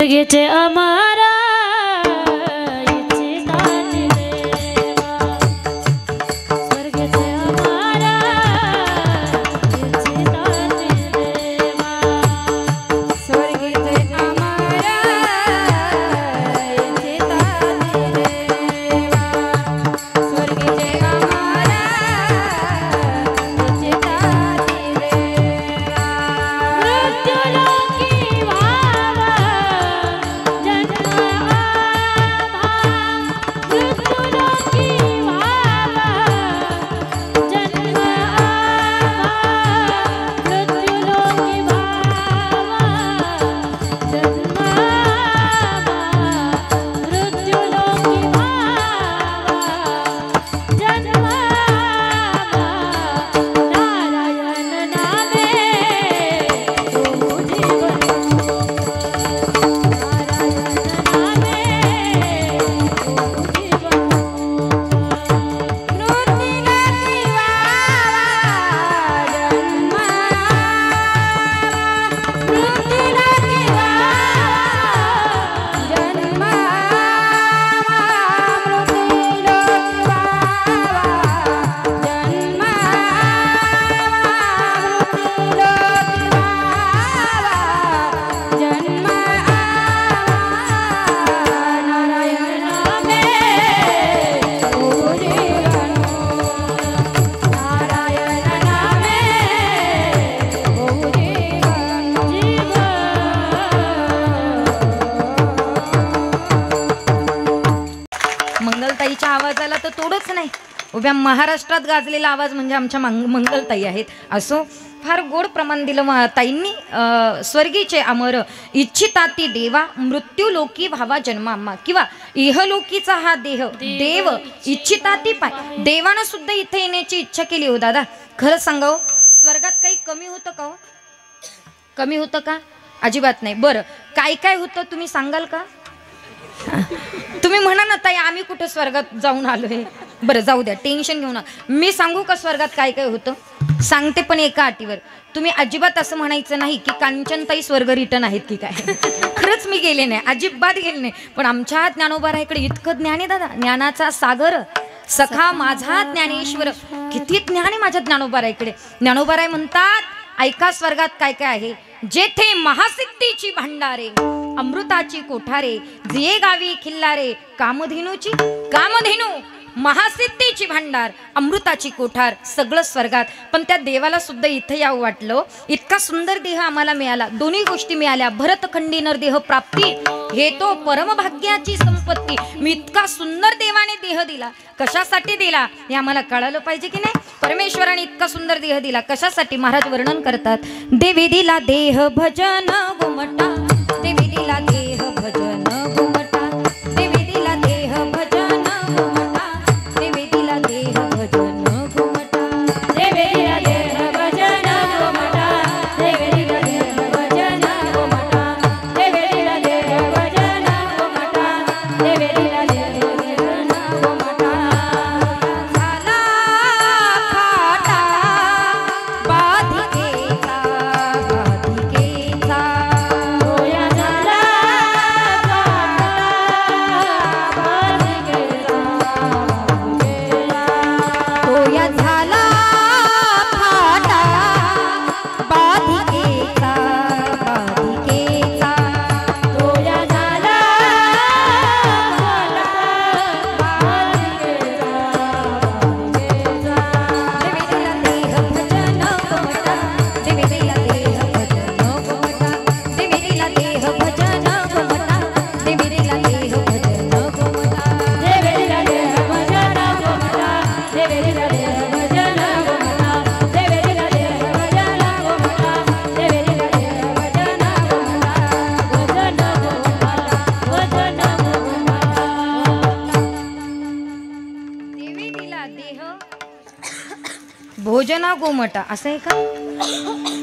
मंगलताईच्या आवाजाला तर तोडच नाही. उभ्या महाराष्ट्रात गाजलेला आवाज म्हणजे आमच्या मंगलताई आहेत. असो, फार गोड प्रमाण दिलं ताईंनी. स्वर्गीचे अमर इच्छिताती देवा, मृत्यू लोकी भावा जन्माम्मा, किंवा इहलोकीचा हा देह देव इच्छिताती पाय. देवानं सुद्धा इथे येण्याची इच्छा केली हो दादा. खरं सांगाव, स्वर्गात काही कमी होतं का हो? कमी होतं का? अजिबात नाही. बरं, काय काय होतं तुम्ही सांगाल का? तुम्ही म्हणा ना ताई, आम्ही कुठे स्वर्गात जाऊन आलोय. बरं जाऊ द्या, टेन्शन घेऊ नका. मी सांगू का स्वर्गात काय काय होतं? सांगते, पण एका अटीवर. तुम्ही अजिबात असं म्हणायचं नाही की कांचनताई स्वर्ग रिटर्न आहेत की काय. खरंच मी गेले नाही, अजिबात गेले नाही. पण आमच्या ज्ञानोबाराकडे इतकं ज्ञान आहे दादा, ज्ञानाचा सागर सखा माझा ज्ञानेश्वर. किती ज्ञान आहे माझ्या ज्ञानोबाराकडे. ज्ञानोबाराय म्हणतात, ऐका स्वर्गात काय काय आहे. जेथे महासिद्धीची भांडारे, अमृताची कोठारे, जिये गावी खिल्लारे, कामधेनूची कामधेनू, महासिद्धीची भांडार, अमृताची कोठार, सगळं स्वर्गात. पण त्या देवाला सुद्धा इथं यावं वाटलं. इतका सुंदर देह आम्हाला मिळाला, दोन्ही गोष्टी मिळाल्या, भरतखंडी नरदेह प्राप्ती, हे तो परमभाग्याची संपत्ती. मी इतका सुंदर देवाने देह दिला, कशासाठी दिला हे आम्हाला कळालं पाहिजे की नाही. परमेश्वराने इतका सुंदर देह दिला कशासाठी. महाराज वर्णन करतात, देवी दिला देह भजन गुमटा, देवी दिला देह भजन गुमटा, देवी दिला देह भजन गुमटा, देवी दिला देह भजन गुमटा, देवी दिला देह भजन गुमटा, देवी दिला देह भजन गुमटा, देवी दिला देह भजन गुमटा, देवी दिला देह भजन गुमटा. झाला फाटा बाधिकेचा, बाधिकेचा तोया झाला तोया झाला फाटा बाधिकेचा, बाधिकेचा तोया झाला देवी दिला देह भजन गोमटा, देवी दिला देह भजन गोमटा, देवी दिला देह भजन गोमटा, देवी दिला देह भजन गोमटा, देवी दिला देह भजन गोमटा, देवी दिला देह भजन गोमटा, देवी दिला देह भजन गोमटा, भजन गोमटा, भजन गोमटा. देवी दिला देह भोजना गोमटा, असं आहे का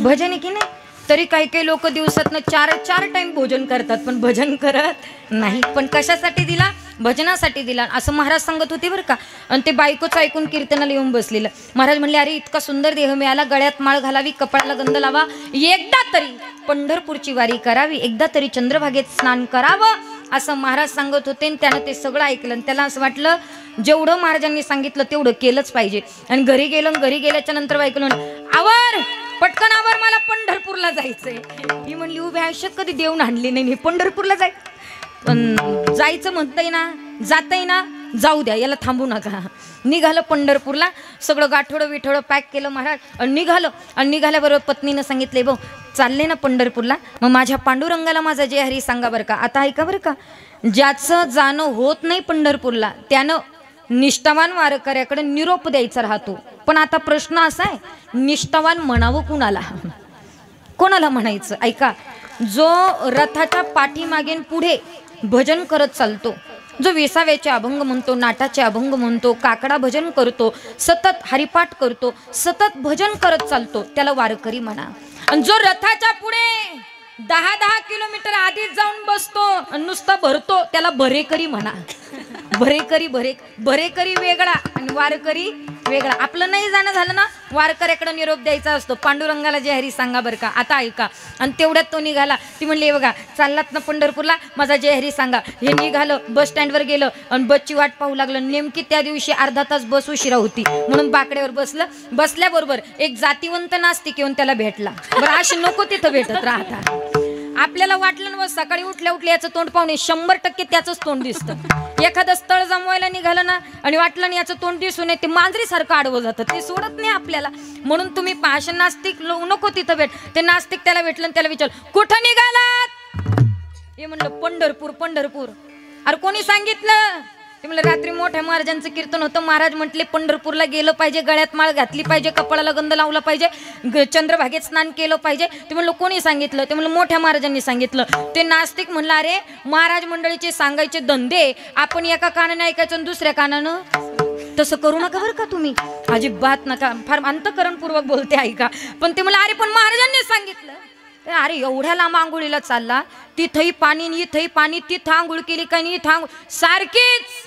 भजन आहे की नाही. तरी काही काही लोक दिवसातनं 4 टाइम भोजन करतात पण भजन करत नाही. पण कशासाठी दिला, भजनासाठी दिला असं महाराज सांगत होते बरं का. आणि ते बायकोचं ऐकून कीर्तनाला येऊन बसलेलं. महाराज म्हणले, अरे इतका सुंदर देह मिळाला, गळ्यात माळ घालावी, कपाळाला गंध लावा, एकदा तरी पंढरपूरची वारी करावी, एकदा तरी चंद्रभागेत स्नान करावं असं महाराज सांगत होते. आणि त्यानं ते सगळं ऐकलं आणि त्याला असं वाटलं जेवढं महाराजांनी सांगितलं तेवढं केलंच पाहिजे. आणि घरी गेलं, घरी गेल्याच्या नंतर ऐकलं, आवर पटकन आवर, मला पंढरपूरला जायचंय. ही म्हणली, उभ्या आयुष्यात कधी देऊन आणली नाही, पंढरपूरला पण जायचं म्हणतंय ना, जातंय ना, जाऊ द्या, याला थांबू नका. निघालं पंढरपूरला, सगळं गाठोडं विठोडं पॅक केलं महाराज आणि निघालं. आणि निघाल्याबरोबर पत्नीनं सांगितले, भाऊ चालले ना पंढरपूरला, मग माझ्या पांडुरंगाला माझा जय हरी सांगा बरं का. आता ऐका बरं का, ज्याचं जाणं होत नाही पंढरपूरला त्यानं निष्ठावान वारकऱ्याकडे निरोप द्यायचा राहतो. पण आता प्रश्न असा आहे, निष्ठावान म्हणावं कुणाला, कोणाला म्हणायचं. ऐका, जो रथाच्या पाठीमागे पुढे भजन करत चालतो, जो विसाव्याचे अभंग म्हणतो, नाटाचे अभंग म्हणतो, काकडा भजन करतो, सतत हरिपाठ करतो, सतत भजन करत चालतो, त्याला वारकरी म्हणा. आणि जो रथाच्या पुढे 10 किलोमीटर आधीच जाऊन बसतो आणि नुसता भरतो, त्याला भरेकरी म्हणा. भरेकरी वेगळा आणि वारकरी वेगळा. आपलं नाही जाणं झालं ना, वारकऱ्याकडे निरोप द्यायचा असतो, पांडुरंगाला जय हरी सांगा बरं का. आता ऐका. आणि तेवढ्यात तो निघाला. ती म्हणली, बघा चाललात ना पंढरपूरला, माझा जय हरी सांगा. हे निघालं, बस स्टँडवर गेलं आणि बसची वाट पाहू लागलं. नेमकी त्या दिवशी अर्धा तास बस उशिरा होती म्हणून बाकड्यावर बसलं. बसल्याबरोबर एक जातीवंत नास्तिक येऊन त्याला भेटला. बरं असे नको तिथं भेटत राहता. आपल्याला वाटलं ना सकाळी उठल्या उठल्या याचं तोंड पाहुणे 100% त्याचंच तोंड दिसतं. एखादं स्थळ जमवायला निघालं ना आणि वाटलं ना याचं तोंड दिसून ते मांजरीसारखं आडवं जातं, ते सोडत नाही आपल्याला. म्हणून तुम्ही पाहशे नास्तिक नको तिथं भेट. ते नास्तिक त्याला भेटलं आणि त्याला विचार, कुठं निघालात? हे म्हणलं पंढरपूर. अरे कोणी सांगितलं? ते म्हणलं रात्री मोठ्या महाराजांचं कीर्तन होतं, महाराज म्हटले पंढरपूरला गेलं पाहिजे, गळ्यात माळ घातली पाहिजे, कपाळाला गंध लावला पाहिजे, चंद्रभागेत स्नान केलं पाहिजे. ते म्हणलं कोणी सांगितलं? ते म्हणलं मोठ्या महाराजांनी सांगितलं. ते नास्तिक म्हणलं, अरे महाराज मंडळीचे सांगायचे धंदे आपण एका कानाने ऐकायचं आणि दुसऱ्या कानानं, तसं करू नका बरं का तुम्ही, अजिबात नका. फार अंतःकरणपूर्वक बोलते ऐका. पण ते म्हणलं, अरे पण महाराजांनी सांगितलं. अरे एवढ्या लांब आंघोळीला चालला, तिथंही पाणी इथंही पाणी, तिथं आंघोळ केली काही नाही, इथं सारखीच.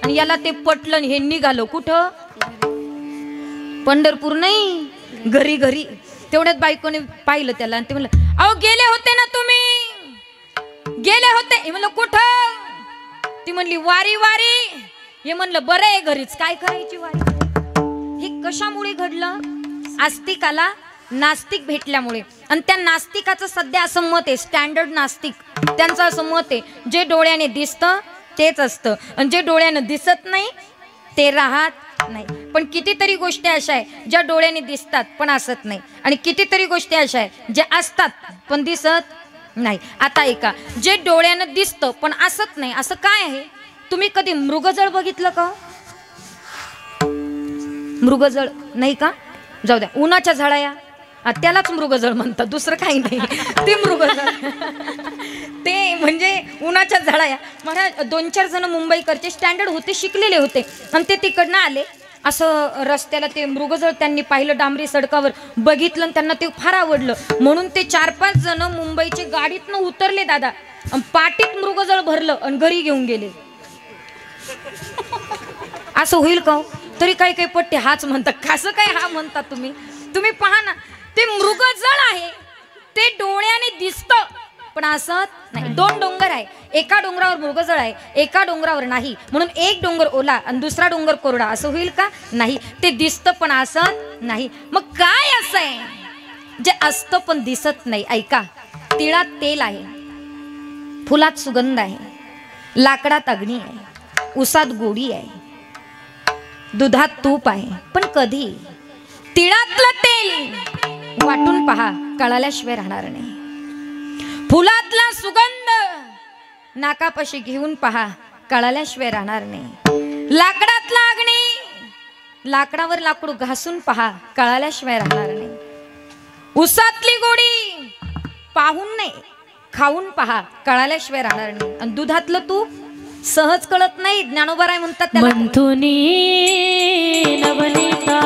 आणि याला ते पटलं, हे निघालो कुठं? पंढरपूर नाही, घरी. तेवढ्यात बायकोने पाहिलं त्याला आणि ते म्हणलं, अहो गेले होते ना तुम्ही, गेले होते. हे म्हणलं कुठं? ती म्हणली वारी. हे म्हणलं बरं आहे घरीच, काय करायची वारी? हे कशामुळे घडलं? आस्तिकाला नास्तिक भेटल्यामुळे. आणि त्या नास्तिकाचं सध्या असं मत आहे, स्टँडर्ड नास्तिक त्यांचं असं मत आहे, जे डोळ्याने दिसतं तेच असतं आणि जे डोळ्यानं दिसत नाही ते राहत नाही. पण कितीतरी गोष्टी अशा आहे ज्या डोळ्याने दिसतात पण असत नाही, आणि कितीतरी गोष्टी अशा आहे ज्या असतात पण दिसत नाही. आता ऐका, जे डोळ्यानं दिसतं पण असत नाही असं काय आहे? तुम्ही कधी मृगजळ बघितलं का? मृगजळ नाही का? जाऊ द्या, उन्हाच्या झळाया त्यालाच मृगजळ म्हणतात, दुसरं काही नाही. ते मृगजळ ते म्हणजे उन्हाच्या झळाया. मला 2-4 जण मुंबईकडचे स्टँडर्ड होते, शिकलेले होते, आणि ते तिकडनं आले. असं रस्त्याला ते मृगजळ त्यांनी पाहिलं, डांबरी सडकावर बघितलं आणि त्यांना ते फार आवडलं. म्हणून ते 4-5 जण मुंबईचे गाडीतनं उतरले दादा, पाटीत मृगजळ भरलं आणि घरी घेऊन गेले. असं होईल का? तरी काही काही पट्टे हाच म्हणतात. कसं काय हा म्हणता तुम्ही? तुम्ही पहा ना, ते मृगजळ आहे, ते डोळ्याने दिसतं पण असत नाही. 2 डोंगर आहे, एका डोंगरावर मृगजळ आहे, एका डोंगरावर नाही. म्हणून एक डोंगर ओला आणि दुसरा डोंगर कोरडा असं होईल का? नाही. ते दिसतं पण असत नाही. मग काय असं आहे जे असतं पण दिसत नाही? ऐका, तिळात तेल आहे, फुलात सुगंध आहे, लाकडात अग्नी आहे, उसात गोडी आहे, दुधात तूप आहे. पण कधी तिळातलं तेल वाटून पहा, कळाल्याशिवाय राहणार नाही. फुलातला सुगंध नाकापाशी घेऊन पहा, कळाल्याशिवाय राहणार नाही. लाकडातला अग्नी लाकडावर लाकूड घासून पहा, कळाल्याशिवाय राहणार नाही. उसातली गोडी पाहून नाही, खाऊन पहा, कळाल्याशिवाय राहणार नाही. आणि दुधातलं तूप सहज कळत नाही. ज्ञानोबा म्हणतात त्याला मंथुनी नवनीता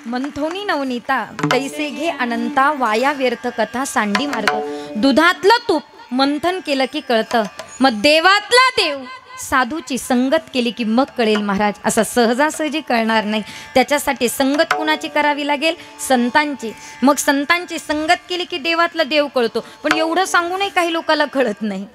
मंथोनी नवनीता तैसे घे अनंता, वाया व्यर्थ कथा सांडी मार्ग. दुधातलं तूप मंथन केलं की कळतं, मग देवातला देव साधूची संगत केली की मग कळेल महाराज. असं सहजासहजी कळणार नाही. त्याच्यासाठी संगत कुणाची करावी लागेल? संतांची. मग संतांची संगत केली की देवातला देव कळतो. पण एवढं सांगूनही काही लोकांना कळत नाही.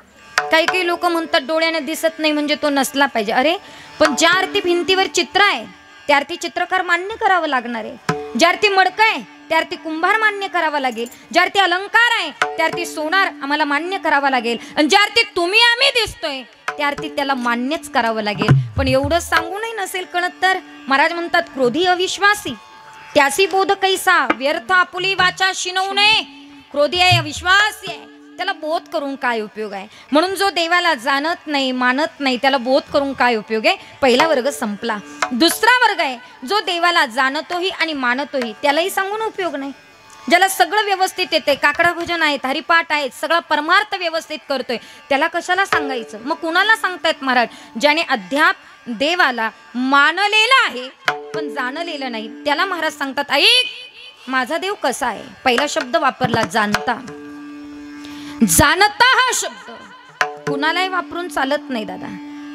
काही काही लोक म्हणतात डोळ्याने दिसत नाही म्हणजे तो नसला पाहिजे. अरे पण ज्या अर्थी भिंतीवर चित्र आहे त्या अर्थी चित्रकार मान्य करावं लागणार आहे. ज्या अर्थी मडकं आहे त्या अर्थी कुंभार मान्य करावा लागेल. ज्या अर्थी अलंकार आहे त्या अर्थी सोनार आम्हाला मान्य करावा लागेल. आणि ज्या अर्थी तुम्ही आम्ही दिसतोय त्या अर्थी त्याला मान्यच करावं लागेल. पण एवढं सांगूनही नसेल कळत तर महाराज म्हणतात क्रोधी अविश्वासी त्यासी बोध कैसा, व्यर्थ आपुली वाचा शिनवू नये. क्रोधी आहे, अविश्वासी आहे, त्याला बोध करून काय उपयोग आहे? म्हणून जो देवाला जाणत नाही मानत नाही त्याला बोध करून काय उपयोग आहे? पहिला वर्ग संपला. दुसरा वर्ग आहे जो देवाला जाणतोही आणि मानतोही, त्यालाही सांगून उपयोग नाही. ज्याला सगळं व्यवस्थित येते, काकडा भजन आहेत, हरिपाठ आहेत, सगळं परमार्थ व्यवस्थित करतोय, त्याला कशाला सांगायचं? मग कुणाला सांगतायत महाराज? ज्याने अद्याप देवाला मानलेलं आहे पण जाणलेलं नाही, त्याला महाराज सांगतात, ऐक माझा देव कसा आहे. पहिला शब्द वापरला जाणता. जाणता हा शब्द कुणालाही वापरून चालत नाही दादा.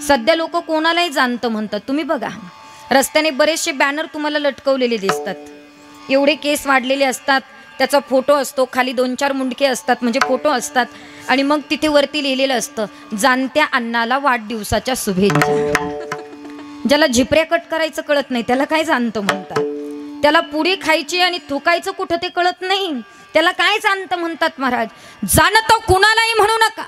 सध्या लोक कोणालाही जाणतं म्हणतात. तुम्ही बघा रस्त्याने बरेचसे बॅनर तुम्हाला लटकवलेले दिसतात. एवढे केस वाढलेले असतात, त्याचा फोटो असतो, खाली 2-4 मुंडके असतात म्हणजे फोटो असतात, आणि मग तिथे वरती लिहिलेलं असतं जाणत्या अण्णाला वाढदिवसाच्या शुभेच्छा. ज्याला झिपऱ्या कट करायचं कळत नाही त्याला काय जाणतं म्हणतात? त्याला पुरी खायची आणि थुकायचं कुठं ते कळत नाही, त्याला काय जाणतं म्हणतात महाराज? जाणतं कुणालाही म्हणू नका.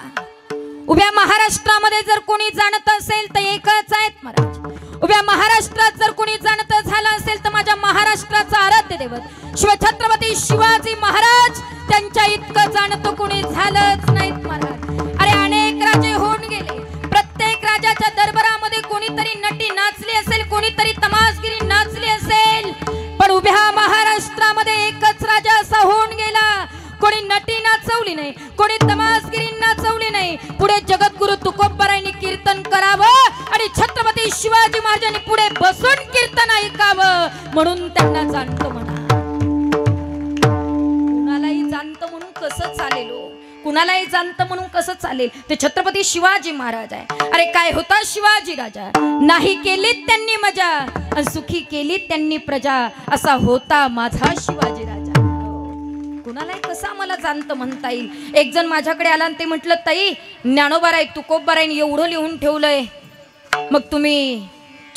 उभ्या महाराष्ट्रामध्ये जर कोणी जाणत असेल तर एकच आहेत महाराज. उभ्या महाराष्ट्रात जर कोणी जाणत झालं असेल तर माझ्या महाराष्ट्राचा आराध्य दैवत शिवछत्रपती शिवाजी महाराज, त्यांच्या इतकं जाणतं कोणी झालंच नाहीत महाराज. अरे अनेक राजे होऊन गेले, प्रत्येक राजाच्या दरबारामध्ये कोणीतरी नटी नाचली असेल, कोणीतरी तमासगिरी नाचली असेल, पण उभ्या महाराष्ट्रामध्ये एकच राजा असा होऊन गेला, कोणी नटी नाचवली नाही, कोणी तमासगिरी नाचवली नाही. पुढे जगद्गुरु तुकोबारायांनी कीर्तन करावं आणि छत्रपती शिवाजी महाराजांनी पुढे बसून कीर्तन ऐकावं, म्हणून त्यांना जाणतं म्हणा. कुणालाही जाणतं म्हणून कसं चालेल? कुणालाही जाणतं म्हणून कसं चालेल? ते छत्रपती शिवाजी महाराज आहे. अरे काय होता शिवाजी राजा, नाही केलीत त्यांनी मजा आणि सुखी केलीत त्यांनी प्रजा, असा होता माझा शिवाजी राजा. कुणालाही कसं मला जाणतं म्हणता येईल? एक जण माझ्याकडे आला आणि ते म्हटलं, ताई ज्ञानोबाराय तुकोबारायांनी एवढं लिहून ठेवलंय, मग तुम्ही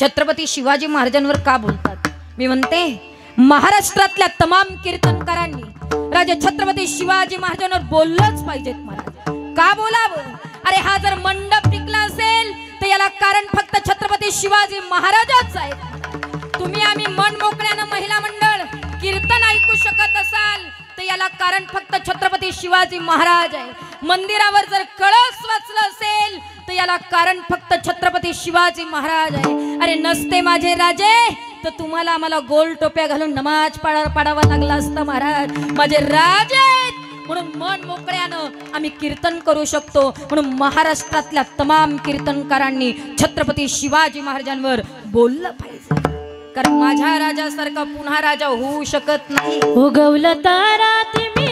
छत्रपती शिवाजी महाराजांवर का बोलतात? मी म्हणते महाराष्ट्रातल्या तमाम कीर्तनकारांनी राजे छत्रपती शिवाजी महाराजांवर बोललंच पाहिजेत महाराज. का बोलावं? अरे हा जर मंडप टिकला असेल तर याला कारण फक्त छत्रपती शिवाजी महाराजच आहेत. तुम्ही आम्ही मन मोकळ्यानं महिला मंडळ कीर्तन ऐकू शकत असाल तर याला कारण फक्त छत्रपती शिवाजी महाराज आहे. मंदिरावर जर कळस वाचलं असेल तर याला कारण फक्त छत्रपती शिवाजी महाराज आहे. अरे नसते माझे राजे तर तुम्हाला आम्हाला गोल टोप्या घालून नमाज पाडावा लागला असता महाराज. माझे राजे म्हणून मन मोकळ्यानं आम्ही कीर्तन करू शकतो. म्हणून महाराष्ट्रातल्या तमाम कीर्तनकारांनी छत्रपती शिवाजी महाराजांवर बोललं पाहिजे, कारण माझ्या राजासारखा पुन्हा राजा होऊ शकत नाही. उगवला तारा तुम्ही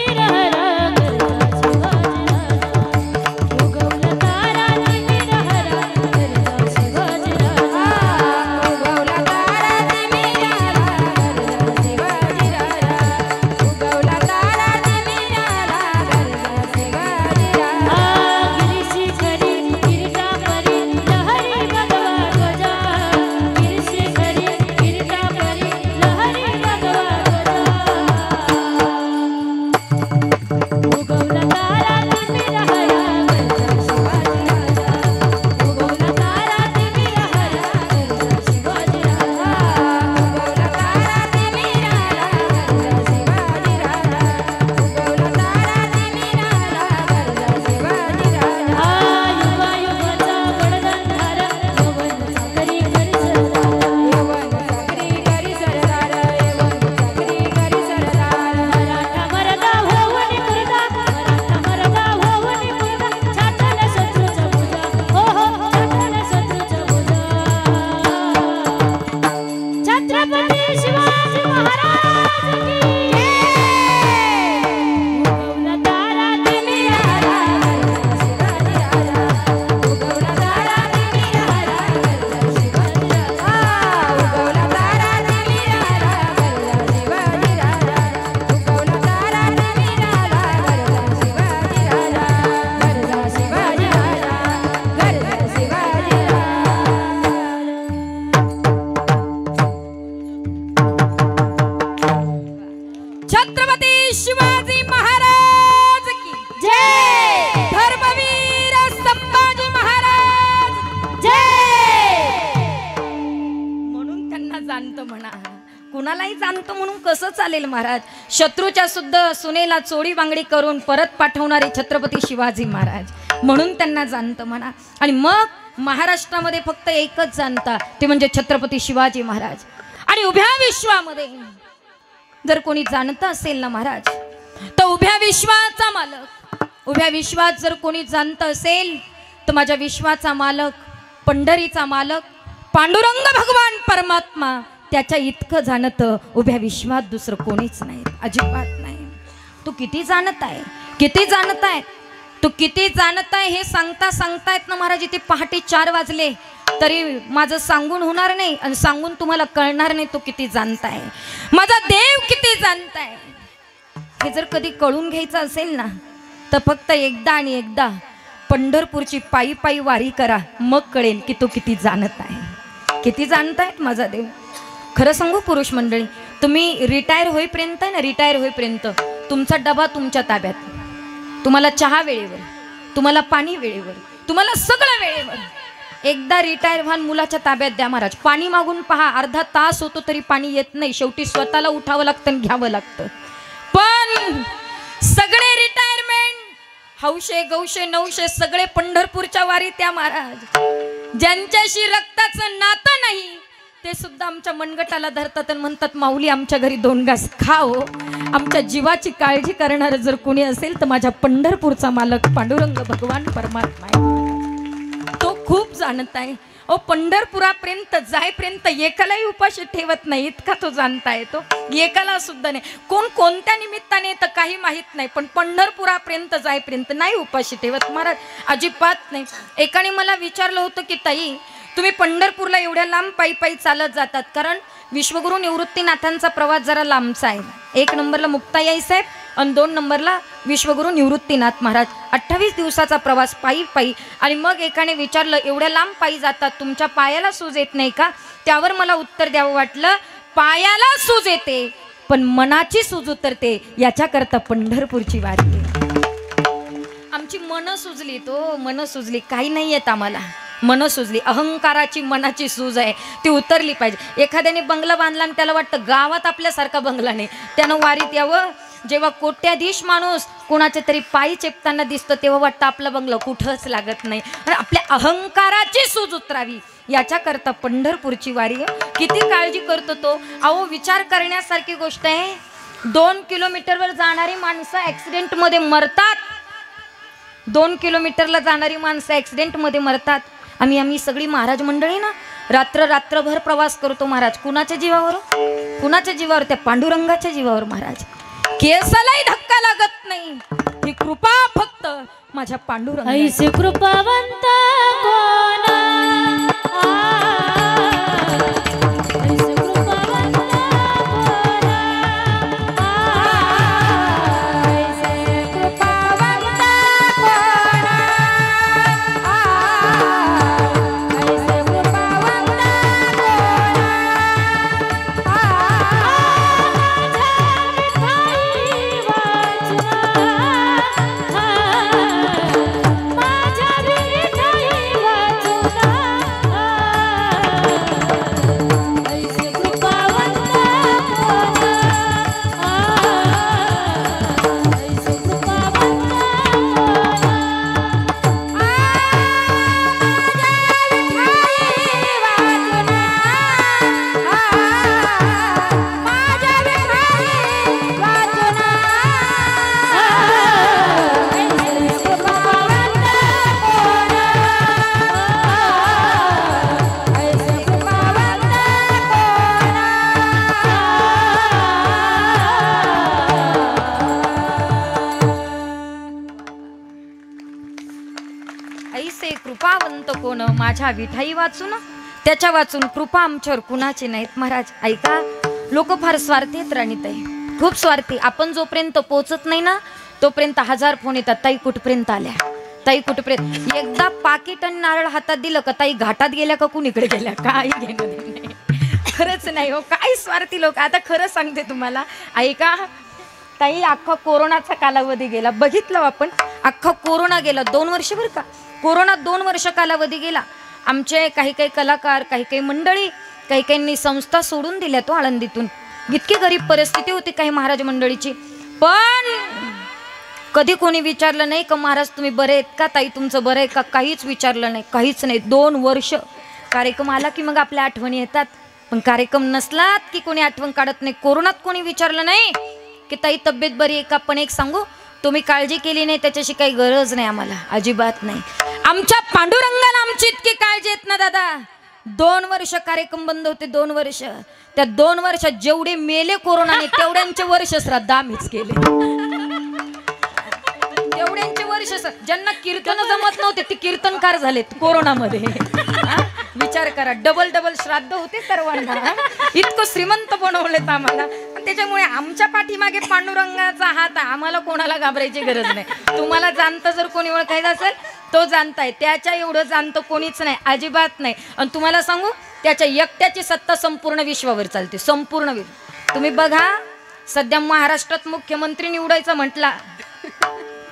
कुणालाही जाणतो म्हणून कसं चालेल महाराज? शत्रूच्या सुद्धा सुनेला चोरी बांगडी करून परत पाठवणारे छत्रपती शिवाजी महाराज, म्हणून त्यांना जाणतं म्हणा. आणि मग महाराष्ट्रामध्ये फक्त एकच जाणता, ते म्हणजे छत्रपती शिवाजी महाराज. आणि उभ्या विश्वामध्ये जर कोणी जाणतं असेल ना महाराज, तर उभ्या विश्वाचा मालक, उभ्या विश्वात जर कोणी जाणतं असेल तर माझ्या विश्वाचा मालक, पंढरीचा मालक, पांडुरंग भगवान परमात्मा, त्याच्या इतकं जाणतं उभ्या विश्वात दुसरं कोणीच नाही, अजिबात नाही. तू किती जाणत आहे, किती जाणत आहे, तू किती जाणत आहे हे सांगता सांगतायत ना महाराज. इथे पहाटे 4 वाजले तरी माझं सांगून होणार नाही आणि सांगून तुम्हाला कळणार नाही तो किती जाणताय, माझा देव किती जाणताय. हे जर कधी कळून घ्यायचं असेल ना तर फक्त एकदा आणि एकदा पंढरपूरची पायी पायी वारी करा, मग कळेल की तो किती जाणत आहे, किती जाणतायत माझा देव. खरं सांगू पुरुष मंडळी, तुम्ही रिटायर होईपर्यंत आहे ना, रिटायर होईपर्यंत तुमचा डबा तुमच्या ताब्यात, तुम्हाला चहा वेळेवर, तुम्हाला पाणी वेळेवर, तुम्हाला सगळं वेळेवर. एकदा रिटायर व्हान मुलाच्या ताब्यात द्या महाराज. पाणी मागून पहा, अर्धा तास होतो तरी पाणी येत नाही, शेवटी स्वतःला उठावं लागतं आणि घ्यावं लागतं. पण सगळे रिटायरमेंट हौशे गौशे नऊशे सगळे पंढरपूरच्या वारी त्या महाराज. ज्यांच्याशी रक्ताचं नातं नाही ते सुद्धा आमच्या मनगटाला धरतात आणि म्हणतात माऊली आमच्या घरी 2 घास खाओ. आमच्या जीवाची काळजी करणारं जर कोणी असेल तर माझ्या पंढरपूरचा मालक पांडुरंग भगवान परमात्मा आहे. तो खूप जाणत आहे. ओ पंढरपुरापर्यंत जायपर्यंत एकालाही उपाशी ठेवत नाही, इतका तो जाणता येतो. एकाला सुद्धा नाही, कोण कोणत्या निमित्ताने तर काही माहीत नाही, पण पंढरपुरापर्यंत जायपर्यंत नाही उपाशी ठेवत महाराज, अजिबात नाही. एकाने मला विचारलं होतं की ताई तुम्ही पंढरपूरला एवढ्या लांब पायी पायी चालत जातात, कारण विश्वगुरु निवृत्तीनाथांचा प्रवास जरा लांबचा आहे. 1 नंबरला मुक्ताई साहेब आणि 2 नंबरला विश्वगुरु निवृत्तीनाथ महाराज. 28 दिवसाचा प्रवास पायी पायी. आणि मग एकाने विचारलं एवढ्या लांब पायी जातात तुमच्या पायाला सूज येत नाही का? त्यावर मला उत्तर द्यावं वाटलं, पायाला सूज येते पण मनाची सूज उतरते, याच्याकरता पंढरपूरची वारी आहे. आमची मन सुजली, तो मन सुजली, काही नाही येत आम्हाला, मन सुजली. अहंकाराची मनाची सूज आहे ती उतरली पाहिजे. एखाद्याने बंगला बांधला आणि त्याला वाटतं गावात आपल्यासारखा बंगला नाही, त्यानं वारीत यावं. जेव्हा कोट्याधीश माणूस कोणाचे तरी पायी चेपताना दिसतं तेव्हा वाटतं आपला बंगला कुठंच लागत नाही. आणि आपल्या अहंकाराची सूज उतरावी याच्याकरता पंढरपूरची वारी आहे. किती काळजी करतो तो. अहो विचार करण्यासारखी गोष्ट आहे. 2 किलोमीटरवर जाणारी माणसं ॲक्सिडेंटमध्ये मरतात. 2 किलोमीटरला जाणारी माणसं ॲक्सिडेंटमध्ये मरतात. आम्ही सगळी महाराज मंडळी ना रात्रभर प्रवास करतो महाराज. कुणाच्या जीवावर? कुणाच्या जीवावर? त्या पांडुरंगाच्या जीवावर महाराज. केसालाही धक्का लागत नाही. ही कृपा फक्त माझ्या पांडुरंग. ऐसे कृपावंत कोण? ऐसे कृपावंत कोण? ऐसे कृपावंत कोण? ऐसे कृपावंत कोण? माझ्या विठ्ठली वाचून, ऐसे कृपावंत कोण? ऐसे कृपावंत ऐसे कृपावंत कोण? माझ्या विठाई वाचून, त्याच्या वाचून कृपा आमच्यावर कुणाची नाहीत महाराज. ऐका, लोक फार स्वार्थी आहेत राणीताई, खूप स्वार्थी. आपण जोपर्यंत पोचत नाही ना तोपर्यंत 1000 फोन येतात, ताई कुठपर्यंत आल्या, ताई कुठपर्यंत. एकदा पाकिट आणि नारळ हातात दिलं का ताई घाटात गेल्या का कुणीकडे गेल्या, काही घेणं नाही. खरंच नाही हो, काय स्वार्थी लोक. आता खरं सांगते तुम्हाला, ऐका ताई, अख्खा कोरोनाचा कालावधी गेला, बघितलं आपण, अख्खा कोरोना गेला. 2 वर्ष बरं का, कोरोना 2 वर्ष कालावधी गेला. आमचे काही कलाकार, काही मंडळी, काही संस्था सोडून दिल्या तो आळंदीतून. इतकी गरीब परिस्थिती होती काही महाराज मंडळीची. पण कधी कोणी विचारलं नाही का महाराज तुम्ही बरे आहेत का, ताई तुमचं बरं आहे का, काहीच विचारलं नाही, काहीच नाही. 2 वर्ष कार्यक्रम आला की मग आपल्या आठवणी येतात. पण कार्यक्रम नसलात की कोणी आठवण काढत नाही. कोरोनात कोणी विचारलं नाही की ताई तब्येत बरी आहे का. पण एक सांगू, तुम्ही काळजी केली नाही त्याच्याशी काही गरज नाही आम्हाला, अजिबात नाही. आमच्या पांडुरंगाला आमची इतकी काळजी येत ना दादा. 2 वर्ष कार्यक्रम बंद होते, 2 वर्ष. त्या 2 वर्षात जेवढे मेले कोरोनाने तेवढ्यांचे वर्ष श्राद्ध आम्हीच केले. तेवढ्यांचे वर्ष ज्यांना कीर्तन जमत नव्हते ते कीर्तनकार झालेत कोरोनामध्ये. विचार करा, डबल श्राद्ध होते सर्वांना. इतकं श्रीमंत बनवलेत आम्हाला. त्याच्यामुळे आमच्या पाठीमागे पांडुरंगाचा हात, आम्हाला कोणाला घाबरायची गरज नाही. तुम्हाला जाणतं जर कोणी ओळखायचं असेल तो जाणताय, त्याच्या एवढं जाणतं कोणीच नाही, अजिबात नाही. आणि तुम्हाला सांगू, त्याच्या एकट्याची सत्ता संपूर्ण विश्वावर चालते, संपूर्ण विश्व. तुम्ही बघा, सध्या महाराष्ट्रात मुख्यमंत्री निवडायचा म्हटला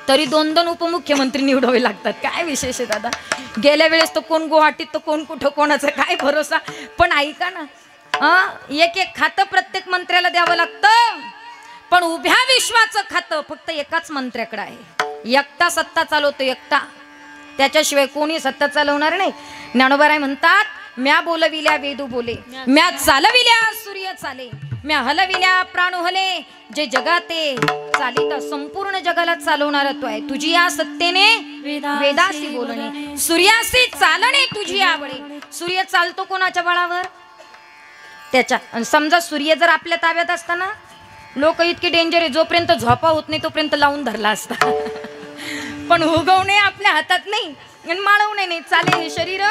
तरी 2 उपमुख्यमंत्री निवडावे लागतात. काय विशेष आहे दादा. गेल्या वेळेस तर कोण गुवाहाटीत तर कोण कुठं, कोणाचा काय भरोसा. पण ऐका ना, एक खातं प्रत्येक मंत्र्याला द्यावं लागतं. पण उभ्या विश्वाचं खातं फक्त एकाच मंत्र्याकडे आहे. एकटा सत्ता चालवतो, एकटा. त्याच्याशिवाय कोणी सत्ता चालवणार नाही. ज्ञानोबाराय म्हणतात, म्या बोलविल्या वेदू बोले, म्या चालविल्या सूर्य चाले, म्या हलविल्या प्राण हले, जे जगाते चालित संपूर्ण जगाला चालवणारा तो आहे. तुझी या सत्तेने वेदासी बोलणे, सूर्यासी चालणे तुझी आवडे. सूर्य चालतो कोणाच्या बळावर? त्याच्या. समजा सूर्य जर आपल्या ताब्यात असताना, लोक इतके डेंजर आहे, जोपर्यंत झोपा होत नाही तोपर्यंत लावून धरला असता. पण उगवणे आपल्या हातात नाही आणि माळवणे नाही. चाले हे शरीर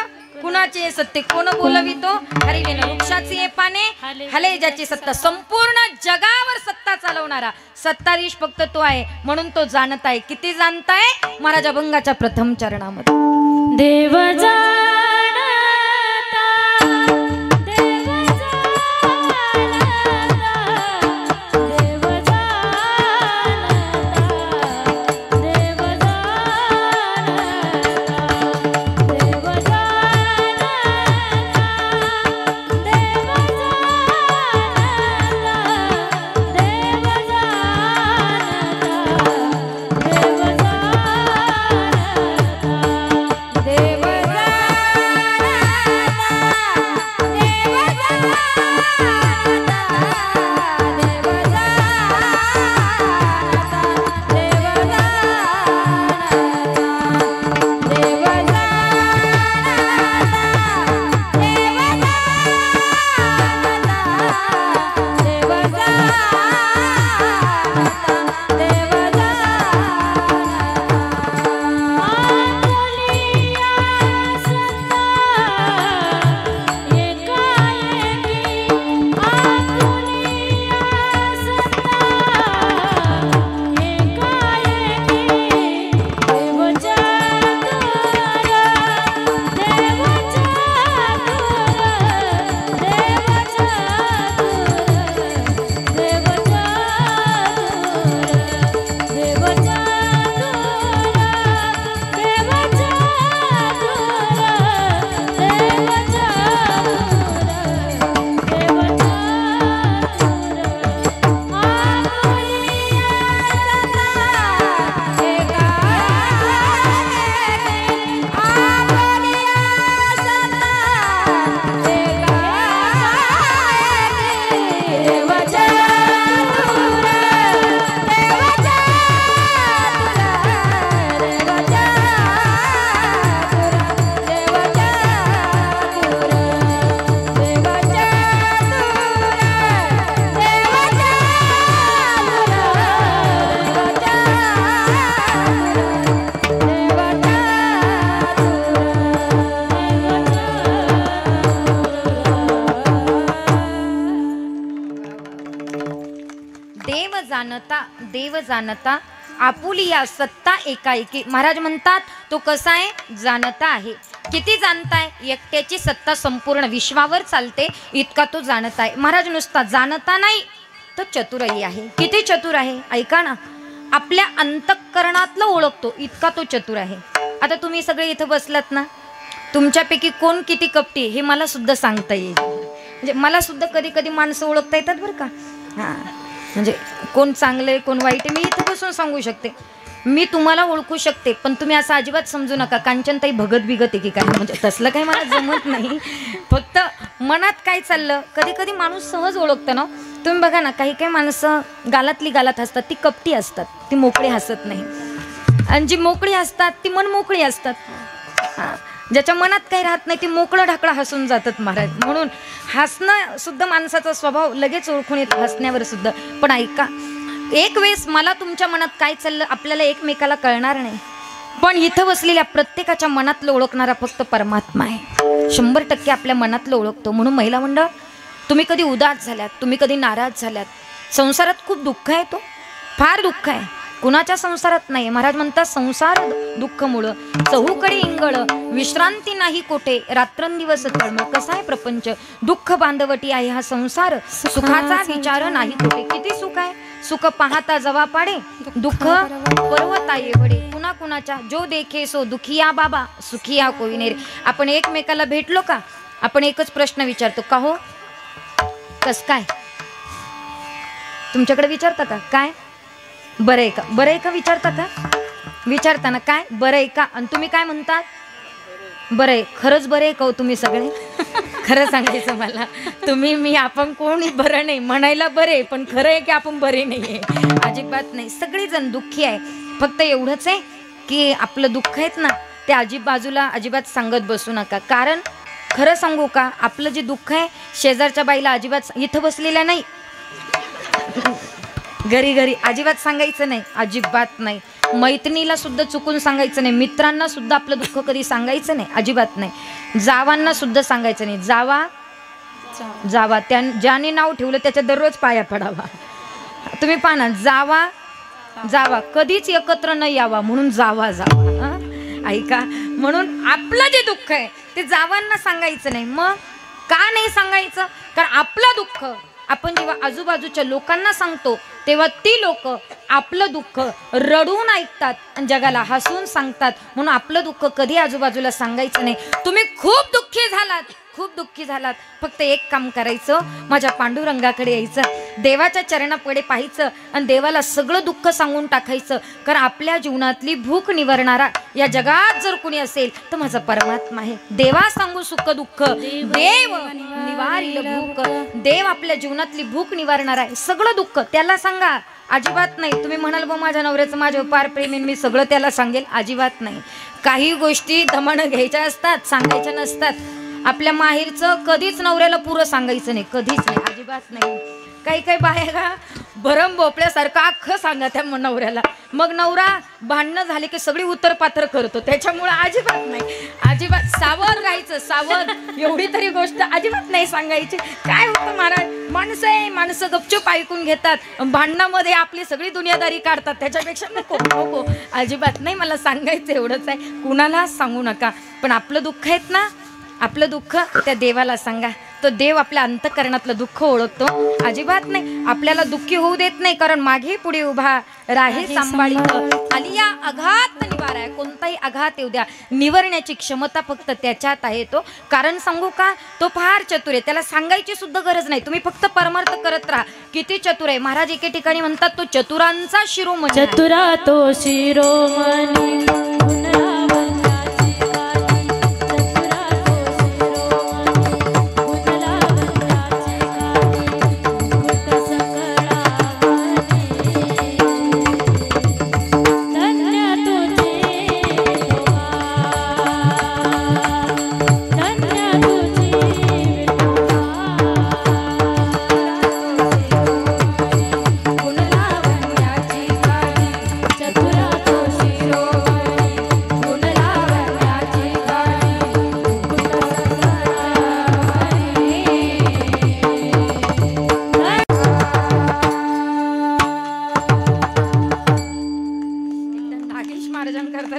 कुणाचे सत्ते, कोण बोलवितो हरिले ना वृक्षाचे पाने हले, ज्याची सत्ता संपूर्ण जगावर सत्ता चालवणारा सत्ताधीश फक्त तो आहे. म्हणून तो जाणत आहे. किती जाणताय? महाराज अभंगाच्या प्रथम चरणामध्ये, देव देव जाणता आपुली या सत्ता एकाएकी. महाराज म्हणतात तो कसा आहे? जाणता आहे. किती जाणताय? एकट्याची सत्ता संपूर्ण विश्वावर चालते इतका तो जाणताय. महाराज नुसता जाणता नाही तो चतुरही आहे. किती चतुर आहे ऐका ना. आपल्या अंतःकरणातलं ओळखतो इतका तो चतुर आहे. आता तुम्ही सगळे इथं बसलात ना, तुमच्यापैकी कोण किती कपटी हे मला सुद्धा सांगता येईल. म्हणजे मला सुद्धा कधी कधी माणसं ओळखता येतात बरं का. हां, म्हणजे कोण चांगलं आहे कोण वाईट आहे मी इथं बसून सांगू शकते. मी तुम्हाला ओळखू शकते, पण तुम्ही असं अजिबात समजू नका कांचनताई भगत बिगत आहे की काय, म्हणजे तसलं काही मला जमत नाही. फक्त मनात काय चाललं, कधी कधी माणूस सहज ओळखतं ना. तुम्ही बघा ना, काही काही माणसं गालातली गालात हसतात, ती कपटी असतात, ती मोकळी हसत नाही. आणि जी मोकळी असतात ती मन मोकळी असतात. ज्याच्या मनात काही राहत नाही ती मोकळं ढाकळं हसून जातात महाराज. म्हणून हसणं सुद्धा माणसाचा स्वभाव लगेच ओळखून येतो, हसण्यावर सुद्धा. पण ऐका, एक वेळेस मला तुमच्या मनात काय चाललं आपल्याला एकमेकाला कळणार नाही, पण इथं बसलेल्या प्रत्येकाच्या मनातलं ओळखणारा फक्त परमात्मा आहे. 100% आपल्या मनातलं ओळखतो. म्हणून महिला मंडळ, तुम्ही कधी उदास झाल्यात, तुम्ही कधी नाराज झाल्यात, संसारात खूप दुःख आहे, तो फार दुःख आहे, कुणाच्या संसारात नाही. महाराज म्हणतात संसार दुःख मुळं चहूकडे इंगळ, विश्रांती नाही कोठे, रात्रंदिवस तळमळ. कसा आहे प्रपंच, दुःख बांधवटी आहे हा संसार, सुखाचा विचार नाही कोठे. किती सुख आहे, सुख पाहता जवा पाडे, दुःख पर्वता येवडे. कुणा कुणाच्या जो देखे सो दुखिया बाबा, सुखिया कोई नेरे. आपण एकमेकाला भेटलो का, आपण एकच प्रश्न विचारतो, का हो कस काय, तुमच्याकडे विचारता का काय बरं आहे का, बरं आहे का विचारता का, विचारताना काय बरं आहे का, आणि तुम्ही काय म्हणतात बरं आहे. खरंच बरं आहे का हो तुम्ही सगळे, खरं सांगायचं मला, तुम्ही मी आपण कोणी बरं नाही म्हणायला बरे, पण खरं आहे की आपण बरे नाही आहे, अजिबात नाही. सगळेजण दुःखी आहे. फक्त एवढंच आहे की आपलं दुःख आहेत ना ते बाजूला अजिबात सांगत बसू नका. कारण खरं सांगू का, आपलं जे दुःख आहे शेजारच्या बाईला अजिबात, इथं बसलेल्या नाही, घरी घरी अजिबात सांगायचं नाही, अजिबात नाही. मैत्रिणीला सुद्धा चुकून सांगायचं नाही, मित्रांना सुद्धा आपलं दुःख कधी सांगायचं नाही, अजिबात नाही. जावांना सुद्धा सांगायचं नाही. जावा जावा ज्याने नाव ठेवलं त्याच्या दररोज पाया पडावा. तुम्ही पाहा ना, जावा जावा कधीच एकत्र न यावा, म्हणून जावा जावा. ऐका, म्हणून आपलं जे दुःख आहे ते जावांना सांगायचं नाही. मग का नाही सांगायचं, कारण आपलं दुःख आपण जेव्हा आजूबाजूच्या लोकांना सांगतो तेव्हा ती लोक आपलं दुःख रडून ऐकतात आणि जगाला हसून सांगतात. म्हणून आपलं दुःख कधी आजूबाजूला सांगायचं नाही. तुम्ही खूप दुःखी झालात, खूप दुःखी झालात, फक्त एक काम करायचं, माझ्या पांडुरंगाकडे यायचं, देवाच्या चरणापुढे पाहायचं आणि देवाला सगळं दुःख सांगून टाकायचं. कारण आपल्या जीवनातली भूक निवारणारा या जगात जर कोणी असेल तर माझा परमात्मा आहे. देवा सांगू सुख दुःख, देव निवारील भूक. देव आपल्या जीवनातली भूक निवारणारा आहे, सगळं दुःख त्याला सांगा, अजिबात नाही. तुम्ही म्हणाल बा माझ्या नवऱ्याचं माझ्यावर पार प्रेम आहे, मी सगळं त्याला सांगेल, अजिबात नाही. काही गोष्टी दमानं घ्यायच्या असतात, सांगायच्या नसतात. आपल्या माहेरचं कधीच नवऱ्याला पुरं सांगायचं नाही, कधीच नाही, अजिबात नाही. काही काही बाहेर भरम भोपळ्यासारखं अख्खं सांगा त्या नवऱ्याला, मग नवरा भांडणं झाले की सगळी उत्तरपात्र करतो. त्याच्यामुळे अजिबात नाही, अजिबात सावध राहायचं, सावध. एवढी तरी गोष्ट अजिबात नाही सांगायची. काय होतं महाराज, माणसं आहे, माणसं गपचूप ऐकून घेतात, भांडणामध्ये आपली सगळी दुनियादारी काढतात. त्याच्यापेक्षा नको नको, अजिबात नाही. मला सांगायचं एवढंच आहे, कुणाला सांगू नका. पण आपलं दुःख आहेत ना, आपलं दुःख त्या देवाला सांगा, तो देव आपल्या अंतःकरणातलं दुःख ओळखतो, अजिबात नाही. आपल्याला दुःखी होऊ देत नाही, कारण मागे पुढे उभा राहे सांभाळीत. आलिया आघात निवारा आहे, कोणताही आघात येऊ द्या, निवरण्याची क्षमता फक्त त्याच्यात आहे. तो कारण सांगू का, तो फार चतुर आहे, त्याला सांगायची सुद्धा गरज नाही. तुम्ही फक्त परमार्थ करत राहा. किती चतुर आहे महाराज, एके ठिकाणी म्हणतात तो चतुरांचा शिरोमणी. चतुरा तो शिरोमणी,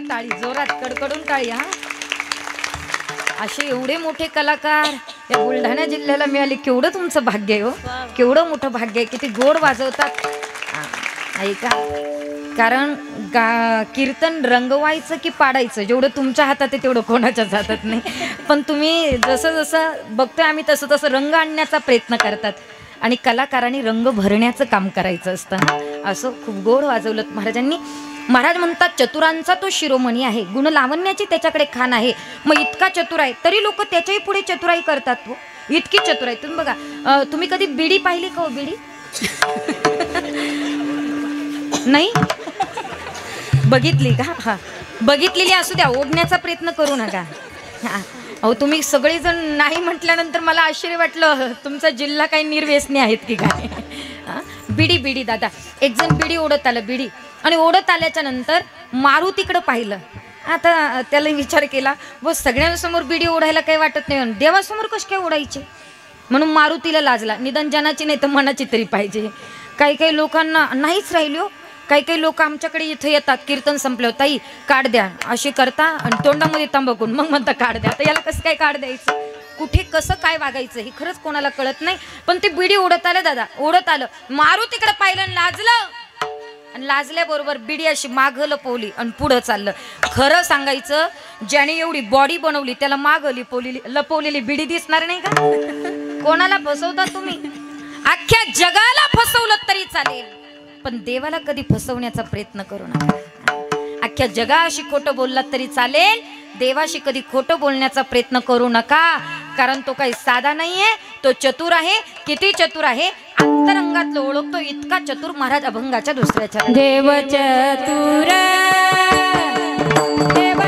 टाळी, जोरात कडकडून टाळी. हा, असे एवढे मोठे कलाकार या बुलढाणा जिल्ह्याला मिळाले, केवढं तुमचं भाग्य आहे हो, केवढं मोठं भाग्य आहे. किती गोड वाजवतात. ऐका, कारण कीर्तन रंगवायचं की पाडायचं जेवढं तुमच्या हातात आहे तेवढं कोणाच्याच हातात नाही. पण तुम्ही जसं जसं बघतोय आम्ही तसं तसं रंग आणण्याचा प्रयत्न करतात. आणि कलाकारांनी रंग भरण्याचं काम करायचं असतं. असं खूप गोड वाजवलं महाराजांनी. महाराज म्हणतात चतुरांचा तो शिरोमणी आहे, गुण लावण्याची त्याच्याकडे खान आहे. मग इतका चतुर आहे तरी लोक त्याच्याही पुढे चतुराई करतात. तो इतकी चतुर आहे. तुम्ही बघा, तुम्ही कधी बिडी पाहिली का हो? बिडी नाही बघितली का? हा, बघितलेली असू द्या, ओढण्याचा प्रयत्न करू नका. हा, अहो तुम्ही सगळेजण नाही म्हटल्यानंतर मला आश्चर्य वाटलं, तुमचा जिल्हा काही निर्व्यसनी आहेत की काय. बिडी बिडी दादा, एक जण बिडी ओढत आलं, बिडी, आणि ओढत आल्याच्या नंतर मारुतीकडं पाहिलं. आता त्याला विचार केला, व सगळ्यांसमोर बिडी ओढायला काही वाटत नाही, देवासमोर कशी काय ओढायचे, म्हणून मारुतीला लाजला. निदान जनाची नाही तर मनाची तरी पाहिजे. काही काही लोकांना नाहीच राहिलो. काही काही लोक आमच्याकडे इथं येतात, कीर्तन संपल्यावर ताई काढ द्या अशी करता, आणि तोंडामध्ये तंबाखून मग म्हणता काढ द्या. आता याला कसं काय काढ द्यायचं, कुठे कसं काय वागायचं हे खरंच कोणाला कळत नाही. पण ते बिडी ओढत आलं दादा, ओढत आलं, मारुतीकडे पाहिलं, लाजलं, आणि लाजल्याबरोबर बिडी अशी मागं लपवली आणि पुढं चाललं. खरं सांगायचं, ज्याने एवढी बॉडी बनवली त्याला मागं लपवलेली बिडी दिसणार नाही का? कोणाला फसवता तुम्ही? अख्ख्या जगाला फसवलं तरी चालेल, पण देवाला कधी फसवण्याचा प्रयत्न करू नका. अख्ख्या जगाशी खोटं बोललात तरी चालेल, देवाशी कधी खोटं बोलण्याचा प्रयत्न करू नका. कारण तो काही साधा नाहीये, तो चतुर आहे. किती चतुर आहे, अंतरंगातलं ओळखतो इतका चतुर महाराज अभंगाच्या दुसऱ्याच्या. देव चतुर देव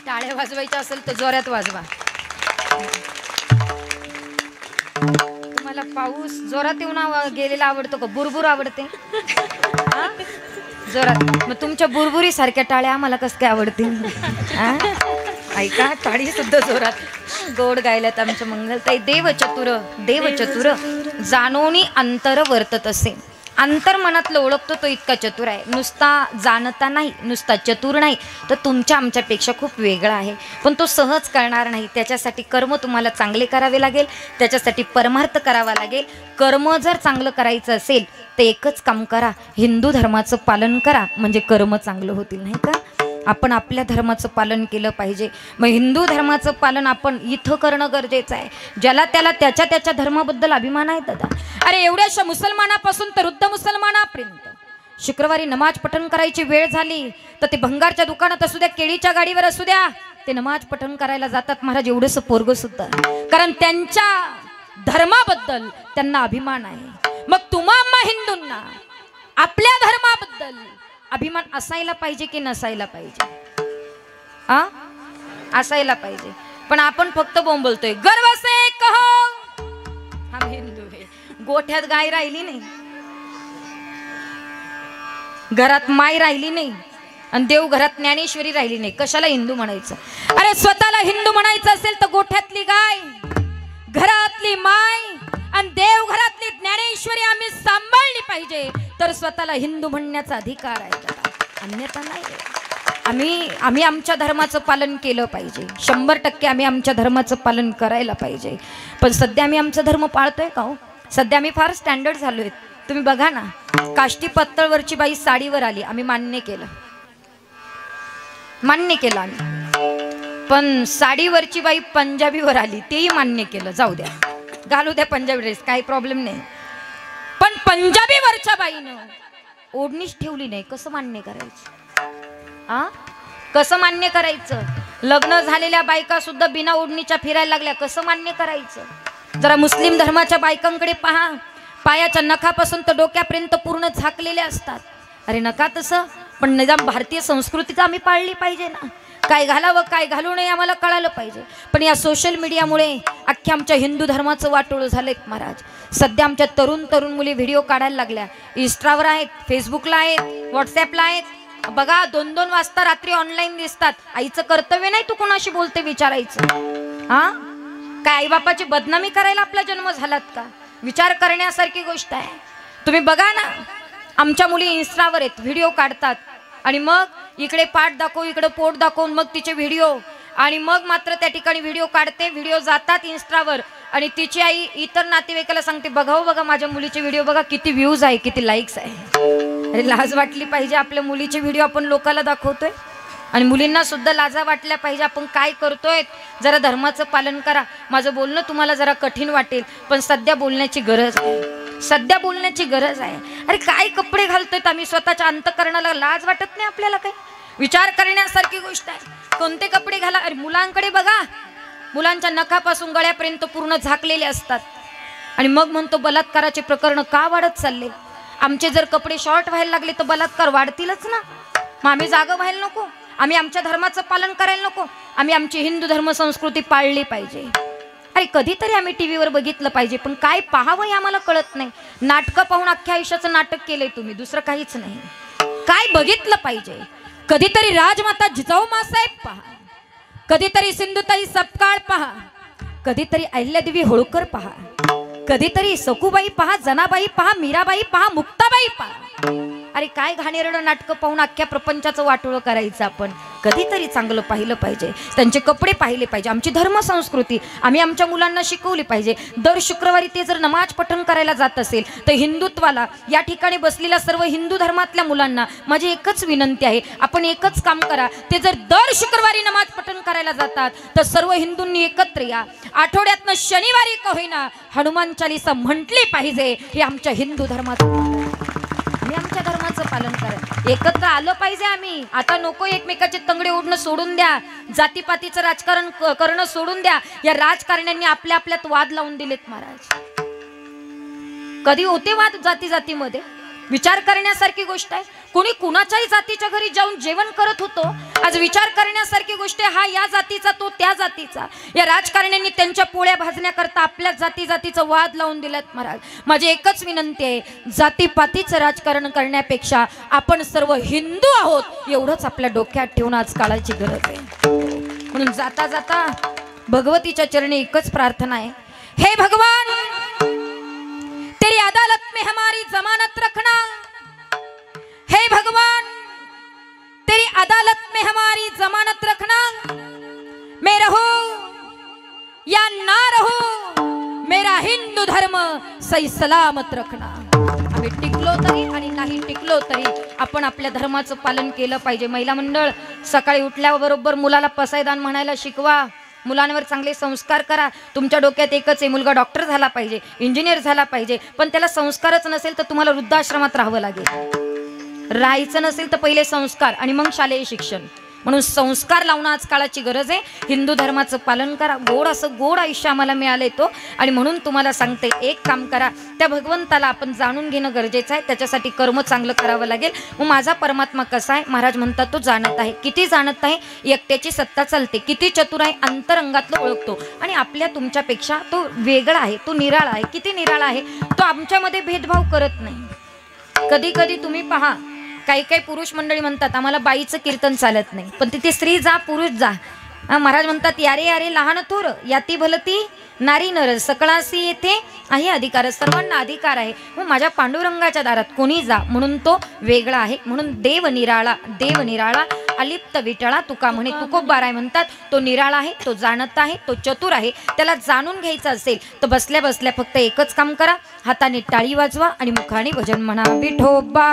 टाळ्या वाजवायच्या असेल तर जोरात वाजवा. तुम्हाला पाऊस जोरात येऊन गेलेला आवडतो का बुरबुर आवडते? जोरात. मग तुमच्या बुरबुरी सारख्या टाळ्या आम्हाला कसं काय आवडतील? ऐका, टाळी सुद्धा जोरात गोड गायल्यात आमच्या मंगलताई. देव चतुर जाणोनी अंतर वर्तत असे. अंतर्मनातलं ओळखतो तो इतका चतुर आहे. नुसता जाणता नाही, नुसता चतुर नाही, तर तुमच्या आमच्यापेक्षा खूप वेगळा आहे. पण तो सहज कळणार नाही. त्याच्यासाठी कर्म तुम्हाला चांगले करावे लागेल, त्याच्यासाठी परमार्थ करावा लागेल. कर्म जर चांगलं करायचं असेल तर एकच काम करा, हिंदू धर्माचं पालन करा, म्हणजे कर्म चांगलं होतील. नाही का? आपण आपल्या धर्माचं पालन केलं पाहिजे. मग हिंदू धर्माचं पालन आपण इथं करणं गरजेचं आहे. ज्याला त्याला त्याच्या त्याच्या धर्माबद्दल अभिमान आहे दादा. अरे एवढ्याशा मुसलमानापासून तर वृद्ध मुसलमानापर्यंत शुक्रवारी नमाज पठण करायची वेळ झाली तर ते भंगारच्या दुकानात असू द्या, केळीच्या गाडीवर असू द्या, ते नमाज पठण करायला जातात. महाराज एवढंसं पोरगं सुद्धा, कारण त्यांच्या धर्माबद्दल त्यांना अभिमान आहे. मग तुम्हा हिंदूंना आपल्या धर्माबद्दल अभिमान असायला पाहिजे की नसायला पाहिजे? असायला पाहिजे. पण आपण फक्त बोंबलतोय, गर्व से कहो हम हिंदू है. गोठ्यात गाय राहिली नाही, घरात माय राहिली नाही, आणि देव घरात ज्ञानेश्वरी राहिली नाही, कशाला हिंदू म्हणायचं? अरे स्वतःला हिंदू म्हणायचं असेल तर गोठ्यातली गाय, घरातली माय आणि देव घरातली ज्ञानेश्वरी आम्ही सांभाळली पाहिजे, तर स्वतःला हिंदू म्हणण्याचा अधिकार आहे. अन्यथा नाही. आम्ही आमच्या धर्माचं पालन केलं पाहिजे. 100% आम्ही आमच्या धर्माचं पालन करायला पाहिजे. पण सध्या आम्ही आमचा धर्म पाळतोय का हो? सध्या आम्ही फार स्टँडर्ड झालोय. तुम्ही बघा ना, काष्टी पत्तळवरची बाई साडीवर आली, आम्ही मान्य केलं आम्ही. पण साडीवरची बाई पंजाबीवर आली, तेही मान्य केलं. जाऊ द्या, घालू द्या पंजाबी ड्रेस, काही प्रॉब्लेम नाही. पण पंजाबीवरच्या बाईनं ओढणीच ठेवली नाही, कसं मान्य करायचं? कसं मान्य करायचं? लग्न झालेल्या बायका सुद्धा बिना ओढणीच्या फिरायला लागल्या, कसं मान्य करायचं? जरा मुस्लिम धर्माच्या बायकांकडे पहा, पायाच्या नखापासून तर डोक्यापर्यंत पूर्ण झाकलेले असतात. अरे नका तसं, पण निदान भारतीय संस्कृतीचा आम्ही पाळली पाहिजे ना. काय घालावं काय घालू नये आम्हाला कळालं पाहिजे. पण या सोशल मीडियामुळे अख्ख्या आमच्या हिंदू धर्माचं वाटोळं झालेत महाराज. सध्या आमच्या तरुण मुली व्हिडिओ काढायला लागल्या, इंस्टावर आहेत, फेसबुकला आहेत, व्हॉट्सॲपला आहेत. बघा 2-2 वाजता रात्री ऑनलाईन दिसतात. आईचं कर्तव्य नाही तू कोणाशी बोलते विचारायचं? काय आईबापाची बदनामी करायला आपला जन्म झालात का? विचार करण्यासारखी गोष्ट आहे. तुम्ही बघा ना, आमच्या मुली इंस्टावर आहेत, व्हिडिओ काढतात, आणि मग इकडे पाठ दाखव, इकडे पोट दाखवून मग तिचे व्हिडिओ, आणि मग मात्र त्या ठिकाणी व्हिडिओ काढते, व्हिडिओ जातात इंस्टावर, आणि तिची आई इतर नातेवाईकाला सांगते, बघा माझ्या मुलीचे व्हिडिओ बघा, किती व्ह्यूज आहे, किती लाईक्स आहे. अरे लाज वाटली पाहिजे. आपल्या मुलीचे व्हिडिओ आपण लोकांना दाखवतोय, आणि मुलींना सुद्धा लाजा वाटल्या पाहिजे. आपण काय करतोय? जरा धर्माचं पालन करा. माझं बोलणं तुम्हाला जरा कठीण वाटेल, पण सध्या बोलण्याची गरज आहे. सध्या बोलण्याची गरज आहे. अरे काय कपडे घालतोय आम्ही? स्वतःच्या अंतःकरणाला लाज वाटत नाही आपल्याला? काही विचार करण्यासारखी गोष्ट आहे. कोणते कपडे घाला? अरे मुलांकडे बघा, मुलांच्या नखापासून गळ्यापर्यंत पूर्ण झाकलेले असतात, आणि मग म्हणतो बलात्काराचे प्रकरण का वाढत चालले? आमचे जर कपडे शॉर्ट व्हायला लागले तर बलात्कार वाढतीलच ना. मग आम्ही जागं व्हायला नको? आम्ही आमच्या धर्माचं पालन करायला नको? आम्ही आमची हिंदू धर्म संस्कृती पाळली पाहिजे. अरे कधीतरी आम्ही टीव्हीवर बघितलं पाहिजे, पण काय पाहावं हे आम्हाला कळत नाही. नाटकं पाहून अख्ख्या आयुष्याचं नाटक केलंय तुम्ही, दुसरं काहीच नाही. काय बघितलं पाहिजे? कधीतरी राजमाता जिजाऊ मासाहेब पहा, कधीतरी सिंधुताई सपकाळ पहा, कधीतरी अहिल्यादेवी होळकर पहा, कधीतरी सखूबाई पहा, जनाबाई पहा, मीराबाई पहा, मुक्ताबाई पहा. अरे काय घाणेरडं नाटकं पाहून अख्ख्या प्रपंचाचं वाटोळं करायचं आपण? कधीतरी चांगलं पाहिलं पाहिजे, त्यांचे कपडे पाहिले पाहिजे, आमची धर्म संस्कृती आम्ही आमच्या मुलांना शिकवली पाहिजे. दर शुक्रवारी ते जर नमाज पठण करायला जात असेल तर हिंदुत्वाला या ठिकाणी बसलेल्या सर्व हिंदू धर्मातल्या मुलांना माझी एकच विनंती आहे, आपण एकच काम करा. ते जर दर शुक्रवारी नमाज पठण करायला जातात तर सर्व हिंदूंनी एकत्र या. आठवड्यातनं शनिवारी का होईना हनुमान चालीसा म्हटली पाहिजे. हे आमच्या हिंदू धर्माचं, आमच्या धर्माचं पालन करा. एकत्र आलं पाहिजे आम्ही. आता नको एकमेकाचे तंगडे ओढणं सोडून द्या, जातीपातीचं राजकारण करणं सोडून द्या. या राजकारण्यांनी आपल्या आपल्यात वाद लावून दिलेत महाराज. कधी होते वाद जातीमध्ये? विचार करण्यासारखी गोष्ट आहे. कोणी कुणाच्याही जातीच्या घरी जाऊन जेवण करत होतो? आज विचार करण्यासारखी गोष्ट आहे. हा या जातीचा, तो त्या जातीचा. या राजकारण्यांनी त्यांच्या पोळ्या भाजण्याकरता आपल्या जातीचं वाद लावून दिलेत महाराज. माझी एकच विनंती आहे, जातीपातीचं राजकारण करण्यापेक्षा आपण सर्व हिंदू आहोत एवढंच आपल्या डोक्यात ठेवून आज काळाची गरज आहे. म्हणून जाता जाता भगवतीच्या चरणी एकच प्रार्थना आहे, हे भगवान तेरी अदालत अदालत में हमारी जमानत रखना। हे भगवान, तेरी अदालत में हमारी जमानत रखना। मैं रहो या ना रहो, मेरा हिंदू धर्म सही सलामत रखना। आम्ही टिकलो तरी आणि नाही टिकलो तरी आपण आपल्या धर्माचं पालन केलं पाहिजे। महिला मंडळ, सकाळी उठल्याबरोबर मुलाला पसायदान म्हणायला शिकवा, मुलांवर चांगले संस्कार करा। तुमच्या डोक्यात एकच आहे, मुलगा डॉक्टर झाला पाहिजे, इंजिनियर झाला पाहिजे, पण त्याला संस्कारच नसेल तर तुम्हाला वृद्धाश्रमात राहावं लागेल। राहायचं नसेल तर पहिले संस्कार आणि मग शालेय शिक्षण। म्हणून संस्कार लावणं आज काळाची गरज आहे। हिंदू धर्माचं पालन करा। गोड आयुष्य आम्हाला मिळालंय तो, आणि म्हणून तुम्हाला सांगते, एक काम करा, त्या भगवंताला आपण जाणून घेणं गरजेचं आहे। त्याच्यासाठी कर्म चांगलं करावं लागेल। मग माझा परमात्मा कसा आहे, महाराज म्हणतात तो जाणत आहे। किती जाणत आहे? एकट्याची सत्ता चालते। किती चतुर आहे? अंतरंगातलं ओळखतो, आणि आपल्या तुमच्यापेक्षा तो वेगळा आहे, तो निराळा आहे। किती निराळा आहे तो, आमच्यामध्ये भेदभाव करत नाही। कधी कधी तुम्ही पहा, काही काही पुरुष मंडळी म्हणतात आम्हाला बाईचं कीर्तन चालत नाही, पण तिथे स्त्री जा, पुरुष जा। महाराज म्हणतात, यारे यारे लहान थोर, याती भलती नारी नर, सकळासी येथे आहे अधिकार, सर्वांना अधिकार आहे। मग माझ्या पांडुरंगाच्या दारात कोणी जा, म्हणून तो वेगळा आहे। म्हणून देव निराळा अलिप्त विटळा, तुका म्हणे तुकोबार आहे म्हणतात। तो निराळा आहे, तो जाणत आहे, तो चतुर आहे। त्याला जाणून घ्यायचं असेल तर बसल्या बसल्या फक्त एकच काम करा, हाताने टाळी वाजवा आणि मुखाने भजन म्हणा, विठोबा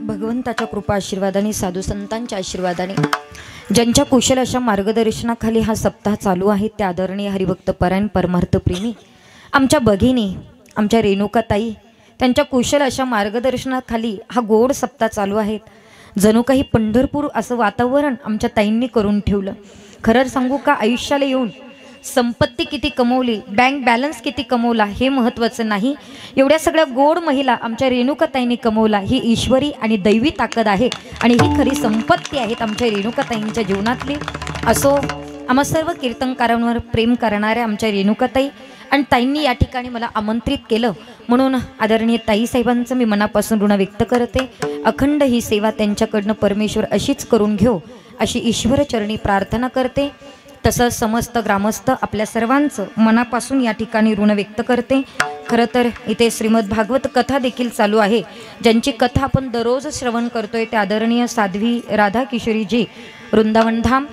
भगवंताच्या कृपा आशीर्वादाने, साधू संतांच्या आशीर्वादाने, ज्यांच्या कुशल अशा मार्गदर्शनाखाली हा सप्ताह चालू आहे, त्या आदरणीय हरिभक्त परायण परमार्थ प्रेमी आमच्या भगिनी, आमच्या रेणुकाताई, त्यांच्या कुशल अशा मार्गदर्शनाखाली हा गोड सप्ताह चालू आहे। जणू काही पंढरपूर असं वातावरण आमच्या ताईंनी करून ठेवलं। खरं सांगू का, आयुष्याला येऊन संपत्ती किती कमवली, बँक बॅलन्स किती कमवला हे महत्त्वाचं नाही, एवढ्या सगळ्या गोड महिला आमच्या रेणुकाताईंनी कमवला, ही ईश्वरी आणि दैवी ताकद आहे, आणि ही खरी संपत्ती आहेत आमच्या रेणुकाताईंच्या जीवनातली। असो, आम्हा सर्व कीर्तनकारांवर प्रेम करणाऱ्या आमच्या रेणुकाताई आणि ताईंनी या ठिकाणी मला आमंत्रित केलं, म्हणून आदरणीय ताई साहेबांचं मी मनापासून ऋण व्यक्त करते। अखंड ही सेवा त्यांच्याकडनं परमेश्वर अशीच करून घेऊ अशी ईश्वरचरणी प्रार्थना करते। तसंच समस्त ग्रामस्थ आपल्या सर्वांचं मनापासून या ठिकाणी ऋण व्यक्त करते। खरं तर इथे श्रीमद भागवत कथा देखील चालू आहे, ज्यांची कथा आपण दररोज श्रवण करतोय, ते आदरणीय साध्वी राधा किशोरीजी वृंदावन धाम,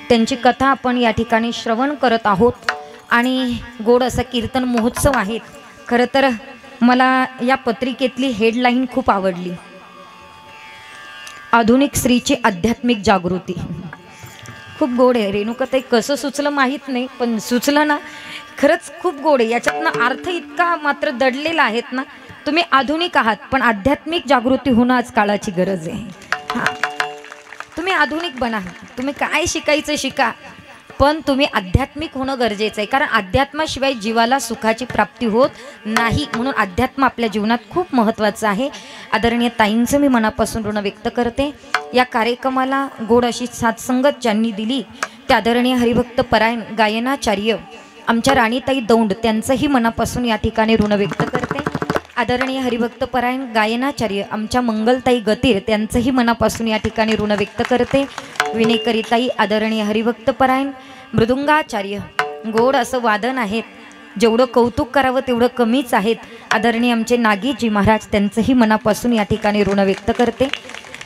त्यांची कथा आपण या ठिकाणी श्रवण करत आहोत, आणि गोड असा कीर्तन महोत्सव आहे। खरं तर मला या पत्रिकेतली हेडलाईन खूप आवडली, आधुनिक स्त्रीची आध्यात्मिक जागृती। खूप गोड आहे। रेणुकाताई कसं सुचलं माहीत नाही, पण सुचलं ना, खरंच खूप गोड आहे। याच्यातनं अर्थ इतका मात्र दडलेला आहेत ना, तुम्ही आधुनिक आहात पण आध्यात्मिक जागृती होणं आज काळाची गरज आहे। हां, तुम्ही आधुनिक बना, तुम्ही काय शिकायचं शिका, पण तुम्ही आध्यात्मिक होणं गरजेचं आहे, कारण अध्यात्माशिवाय जीवाला सुखाची प्राप्ती होत नाही। म्हणून अध्यात्म आपल्या जीवनात खूप महत्त्वाचं आहे। आदरणीय ताईंचं मी मनापासून ऋण व्यक्त करते। या कार्यक्रमाला गोड अशी साथसंगत ज्यांनी दिली, त्या आदरणीय हरिभक्त परायण गायनाचार्य आमच्या राणीताई दौंड, त्यांचंही मनापासून या ठिकाणी ऋण व्यक्त करते। आदरणीय हरिभक्त परायण गायनाचार्य आमच्या मंगलताई गतीर त्यांचंही मनापासून या ठिकाणी ऋण व्यक्त करते. विनेकरीताई आदरणीय हरिभक्त परायण मृदुंगाचार्य गोड असं वादन आहेत, जेवढं कौतुक करावं तेवढं कमीच आहेत. आदरणीय आमचे नागीजी महाराज त्यांचंही मनापासून या ठिकाणी ऋण व्यक्त करते.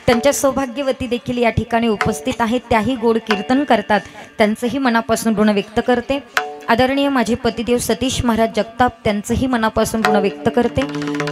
त्यांच्या सौभाग्यवती देखील या ठिकाणी उपस्थित आहेत, त्याही गोड कीर्तन करतात, त्यांचंही मनापासून ऋण व्यक्त करते. आदरणीय माझे पतिदेव सतीश महाराज जगताप त्यांचंही मनापासून ऋण व्यक्त करते.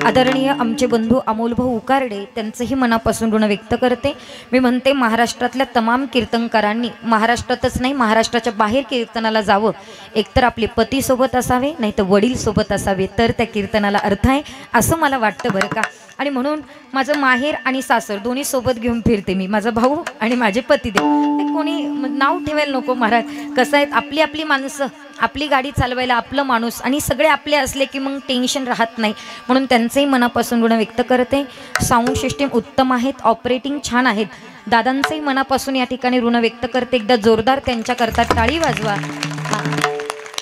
आदरणीय आमचे बंधू अमोलभाऊ उकारडे त्यांचंही मनापासून ऋण व्यक्त करते. मी म्हणते महाराष्ट्रातल्या तमाम कीर्तनकारांनी महाराष्ट्रातच नाही महाराष्ट्राच्या बाहेर कीर्तनाला जावं. एकतर आपले पती सोबत असावे, नाही तर वडील सोबत असावे, तर त्या कीर्तनाला अर्थ आहे असं मला वाटतं बरं का. आणि म्हणून माझं माहेर आणि सासर दोन्ही सोबत घेऊन फिरते मी, माझा भाऊ आणि माझे पतिदेव. ते कोणी नाव ठेवायला नको महाराज, कसं आहे आपली आपली माणसं, आपली गाडी चालवायला आपलं माणूस आणि सगळे आपले असले की मग टेन्शन राहत नाही. म्हणून त्यांचंही मनापासून ऋण व्यक्त करते. साऊंड सिस्टीम उत्तम आहेत, ऑपरेटिंग छान आहेत, दादांचंही मनापासून या ठिकाणी ऋण व्यक्त करते. एकदा जोरदार त्यांच्याकरता टाळी वाजवा.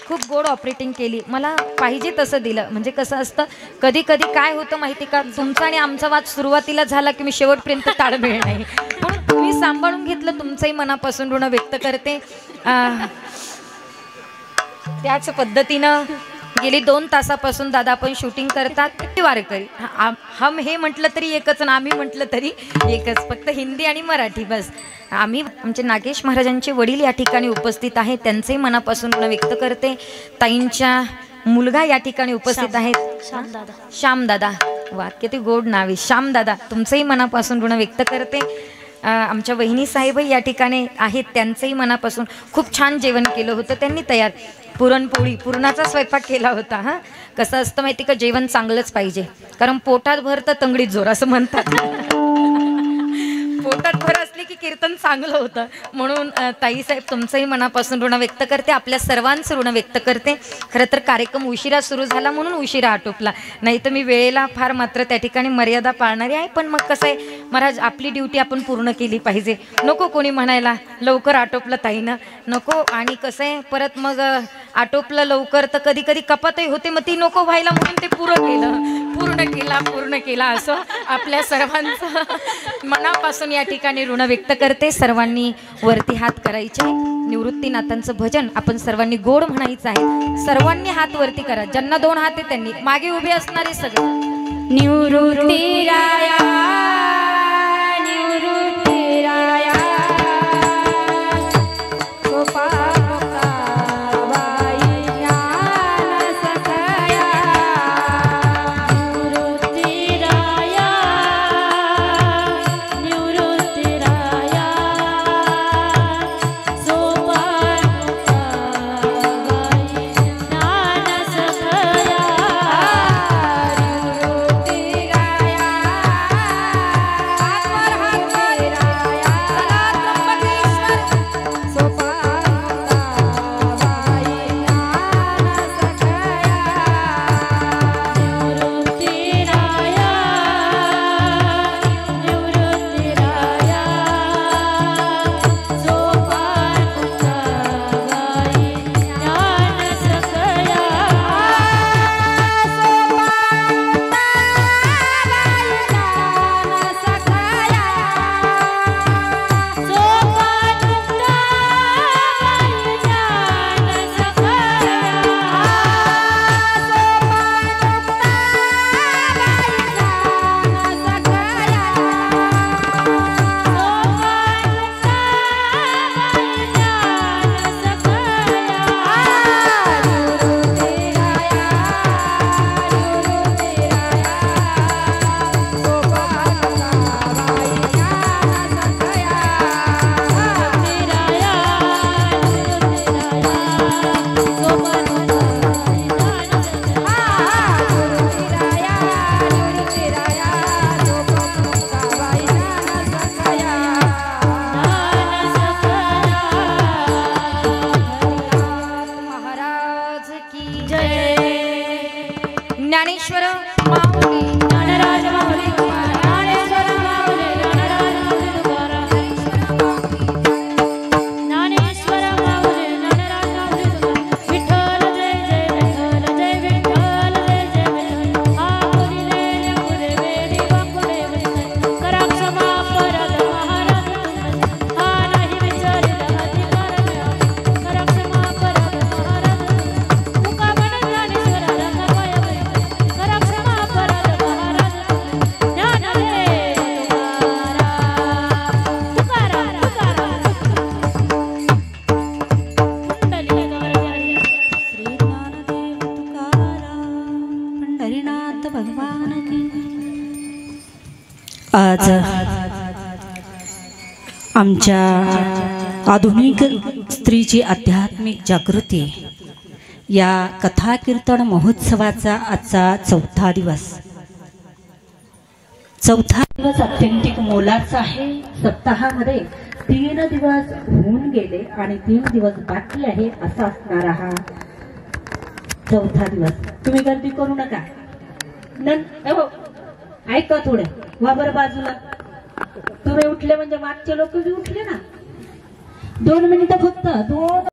खूप गोड ऑपरेटिंग केली, मला पाहिजे तसं दिलं. म्हणजे कसं असतं कधी कधी काय होतं माहिती का, तुमचा आणि आमचा वाद सुरुवातीला झाला की मी शेवटपर्यंत ताळमेळ नाही, म्हणून तुम्ही सांभाळून घेतलं, तुमचंही मनापासून ऋण व्यक्त करते. त्याच पद्धतीनं गेली 2 तासापासून दादा आपण शूटिंग करतात. वारकरी हम हे म्हटलं तरी एकच ना आम्ही म्हटलं तरी एकच, फक्त हिंदी आणि मराठी बस. आम्ही आमचे नागेश महाराजांचे वडील या ठिकाणी उपस्थित आहेत, त्यांचेही मनापासून ऋण व्यक्त करते. ताईंच्या मुलगा या ठिकाणी उपस्थित आहेत, श्यामदादा. वा किती गोड नाव आहे, श्यामदादा, तुमचंही मनापासून ऋण व्यक्त करते. आमच्या वहिनी साहेबही या ठिकाणी आहेत, त्यांचंही मनापासून खूप छान जेवण केलं होतं त्यांनी तयार. पुरणपोळी पुरणाचा स्वयंपाक केला होता. हां कसं असतं माहिती का, जेवण चांगलंच पाहिजे, कारण पोटात भर तर तंगडीत जोर असं म्हणतात. पोटात भर असले की कीर्तन चांगलं होतं. म्हणून ताईसाहेब तुमचंही मनापासून ऋण व्यक्त करते, आपल्या सर्वांचं ऋण व्यक्त करते. खरं तर कार्यक्रम उशिरा सुरू झाला म्हणून उशिरा आटोपला, नाही तर मी वेळेला फार मात्र त्या ठिकाणी मर्यादा पाळणारी आहे. पण मग कसं आहे महाराज, आपली ड्युटी आपण पूर्ण केली पाहिजे. नको कोणी म्हणायला लवकर आटोपलं ताईनं, नको. आणि कसं आहे परत मग आटोपलं लवकर तर कधी कधी कपातही होते, मग ती नको व्हायला म्हणून ते पूर्ण केला असं आपल्या सर्वांचं मनापासून या ठिकाणी ऋण व्यक्त करते. सर्वांनी वरती हात करायचे. निवृत्तीनाथांचं भजन आपण सर्वांनी गोड म्हणायचं आहे. सर्वांनी हात वरती करा, ज्यांना 2 हात आहे त्यांनी, मागे उभे असणारे सगळे. निवृत्ती राया निवृत्ती राया आज आमच्या आधुनिक स्त्रीची आध्यात्मिक जागृती या कथा कीर्तन महोत्सवाचा आजचा चौथा दिवस अत्यंतिक मोलाचा आहे। सप्ताहामध्ये 3 दिवस होऊन गेले आणि 3 दिवस बाकी आहे असा असणारा हा चौथा दिवस। तुम्ही गर्दी करू नका। ऐका थोडं, वा बरं बाजूला। तुम्ही उठले म्हणजे मागचे लोक बी उठले ना। 2 मिनिटं फक्त 2